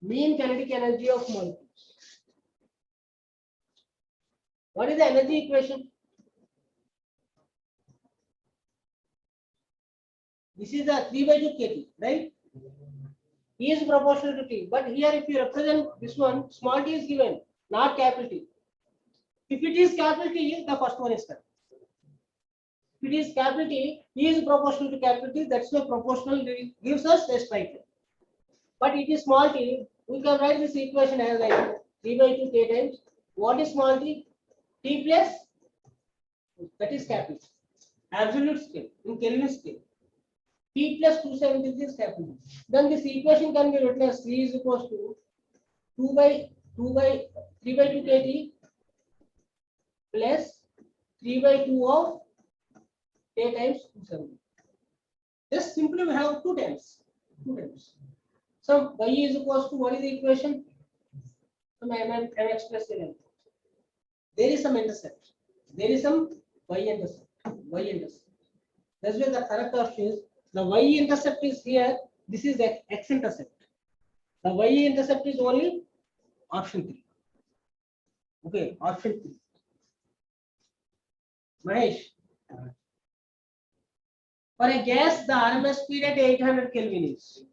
Mean kinetic energy of molecules. What is the energy equation? This is the 3/2 kT, right? E is proportional to T. But here, if you represent this one, small t is given, not capital T. If it is capital T, the first one is correct. If it is capital T, E is proportional to capital T. That's why proportional gives us a straight line. But it is small t. We can write this equation as like 3/2 k times. What is small t? T plus, that is capital. Absolute scale in Kelvin scale. T plus 273 is capital. Then this equation can be written as C is equals to 3/2 kT plus 3/2 of k times 270. Just simply we have two times. So y is equals to, what is the equation? So mx plus n. There is some intercept. There is some y intercept. That's why the correct option is the y intercept is here. This is x intercept. The y intercept is only option 3. Okay, option 3. Mahesh. For a gas, the RMS speed at 800 Kelvin is.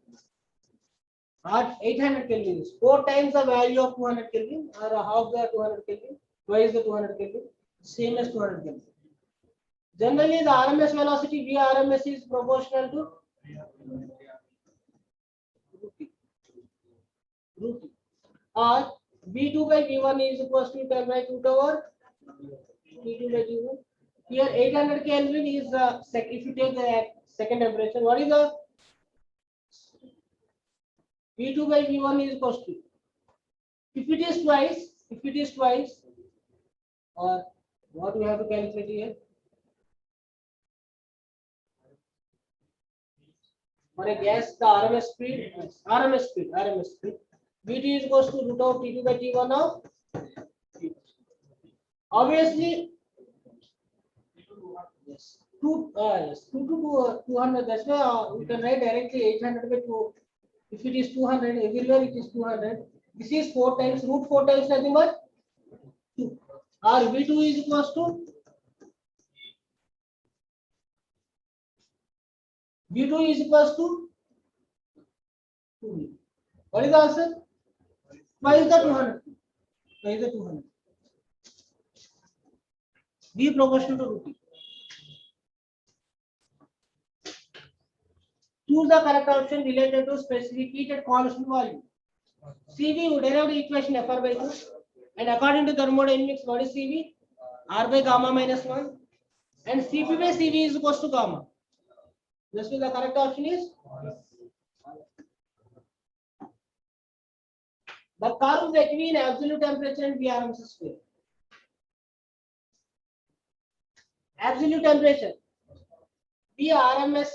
At 800 Kelvin is 4 times the value of 200 Kelvin or half the 200 Kelvin. Why is the 200 Kelvin? Same as 200 Kelvin. Generally, the RMS velocity Vrms is proportional to root T. Or V2 by V1 is equals to 10 by 2 over T2 by T1. Here 800 Kelvin is the if you take the second temperature, what is the V2 by V1 is equals to? If it is twice, or what we have to calculate here? For a gas, the RMS speed, VT is equals to root of T2 by T1 of Obviously, yes, 2 to 200. That's why you can write directly 800 by 2. If it is 200, everywhere it is 200. This is 4 times, root 4 times nothing but 2. Or V2 is equals to V2 is equals to 2V. What is the answer? Why is the 200? Why is the 200? V proportional to root T. Choose the correct option related to specific heat at constant volume. CV, you derive the equation FR by 2. And according to thermodynamics, what is CV? R by gamma minus 1. And CP by CV is equals to gamma. This is the correct option is the curve between absolute temperature and VRMS square. Absolute temperature VRMS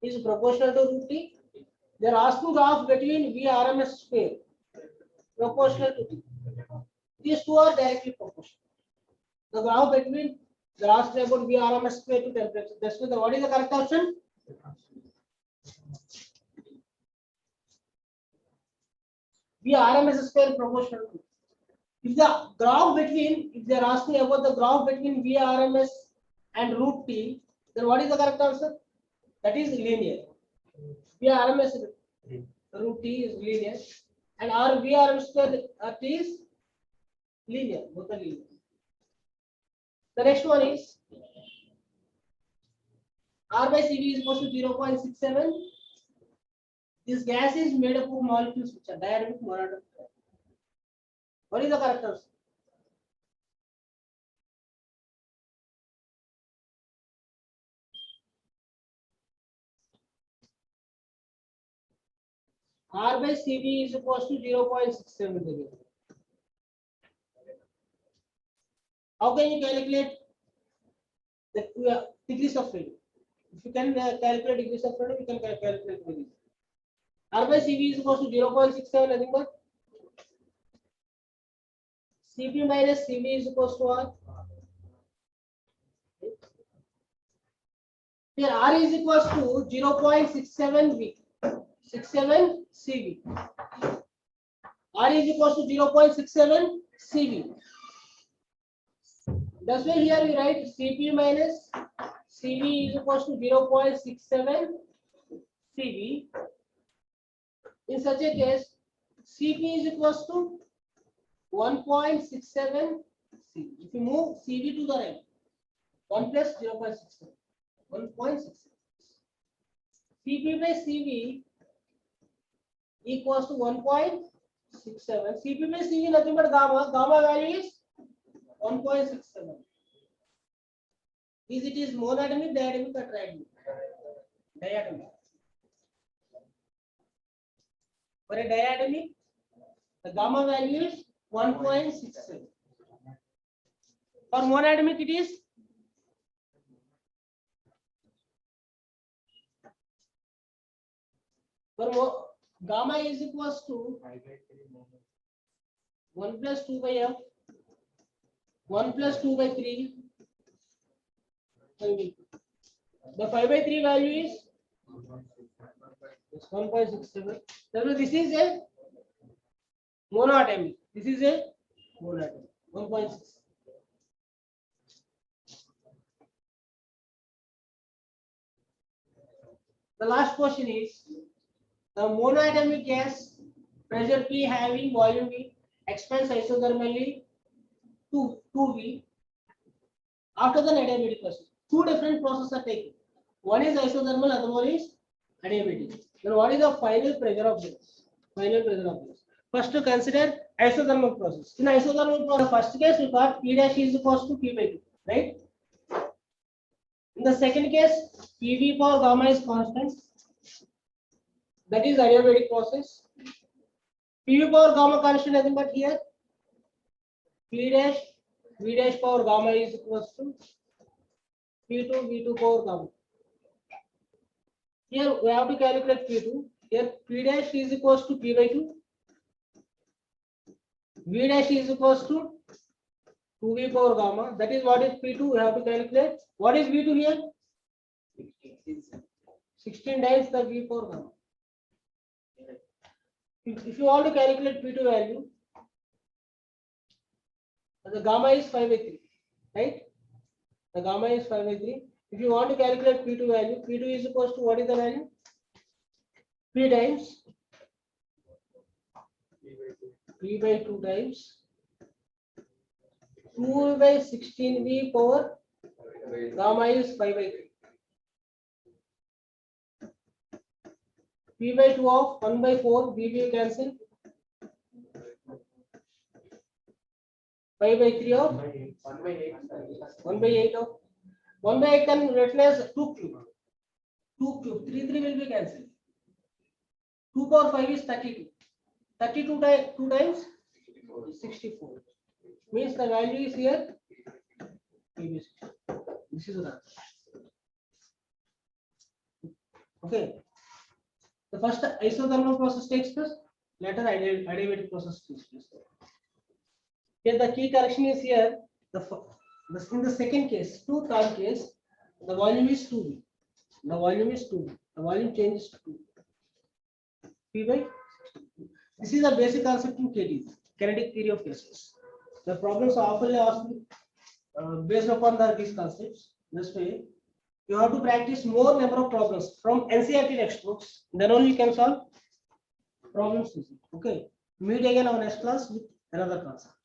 is proportional to root T. They are asking graph between VRMS square proportional to T. These two are directly proportional. The graph between the last about VRMS square to temperature. That's why what is the correct option? VRMS square proportional to. If the graph between, if they are asking about the graph between VRMS and root T, then what is the correct answer? That is linear. VRMS root T is linear, and our VRMS square T is linear. Both are linear. The next one is R by CV is equal to 0.67. This gas is made up of molecules which are diatomic monatomic. What is the correct answer? R by CV is equal to 0.67. How can you calculate the degrees of freedom? If you can calculate degrees of freedom, you can calculate degrees. R by CV is equal to 0.67, nothing but CP minus CV is equal to R. Here R is equal to 0.67 V. 67 CV. R is equal to 0.67 CV. That's why here we write CP minus CV is equal to 0.67 CV. In such a case, CP is equal to 1.67 CV. If you move CV to the right, 1 plus 0.67, 1.67. CP by CV equals to 1.67. CP by CV nothing but gamma. Gamma value is 1.67. It is monatomic, diatomic, or triatomic? Diatomic. For a diatomic, the gamma value is 1.67. For monatomic, it is gamma is equals to 1 plus 2 by F, 1 plus 2 by 3. The 5 by 3 value is 1.67. So this is a monatomic. This is a monatomic. 1.6. The last question is the monoatomic gas pressure P having volume V expands isothermally to 2V after the adiabatic process. Two different processes are taken. One is isothermal, other one is adiabatic. Then what is the final pressure of this? Final pressure of this. First to consider isothermal process. In isothermal process, first case we got P dash is equals to P by 2, right? In the second case, PV power gamma is constant. That is adiabatic process. PV power gamma constant nothing but here P dash V dash power gamma is equals to P2 V2 power gamma. Here we have to calculate P2. Here P dash is equals to P by 2. V dash is equals to 2v power gamma. That is what is P2. We have to calculate. What is V2 here? 16 times the v power gamma. If you want to calculate P2 value, the gamma is 5/3, right? The gamma is 5/3. If you want to calculate P2 value, P2 is equals to what is the value? P times P by 2 times 2 by 16v power gamma is 5/3. P by 2 of 1/4 v cancel. 5/3 of 1/8 of 1/8 can written as 2 cube. 2 cube 3 will be cancelled. 2 power 5 is 32. 32 2 times 64. Means the value is here. This is the answer. Okay. The first isothermal process takes place. Later adiabatic process takes place. Here the key correction is here. In the second case, two-term case, the volume is 2v. The volume is 2v. The volume changes to 2. P by 60. This is the basic concept in KTs, kinetic theory of gases. The problems are often asked based upon these concepts. This way, you have to practice more number of problems from NCERT textbooks. Then only you can solve problems. Okay. Meet again on next class with another concept.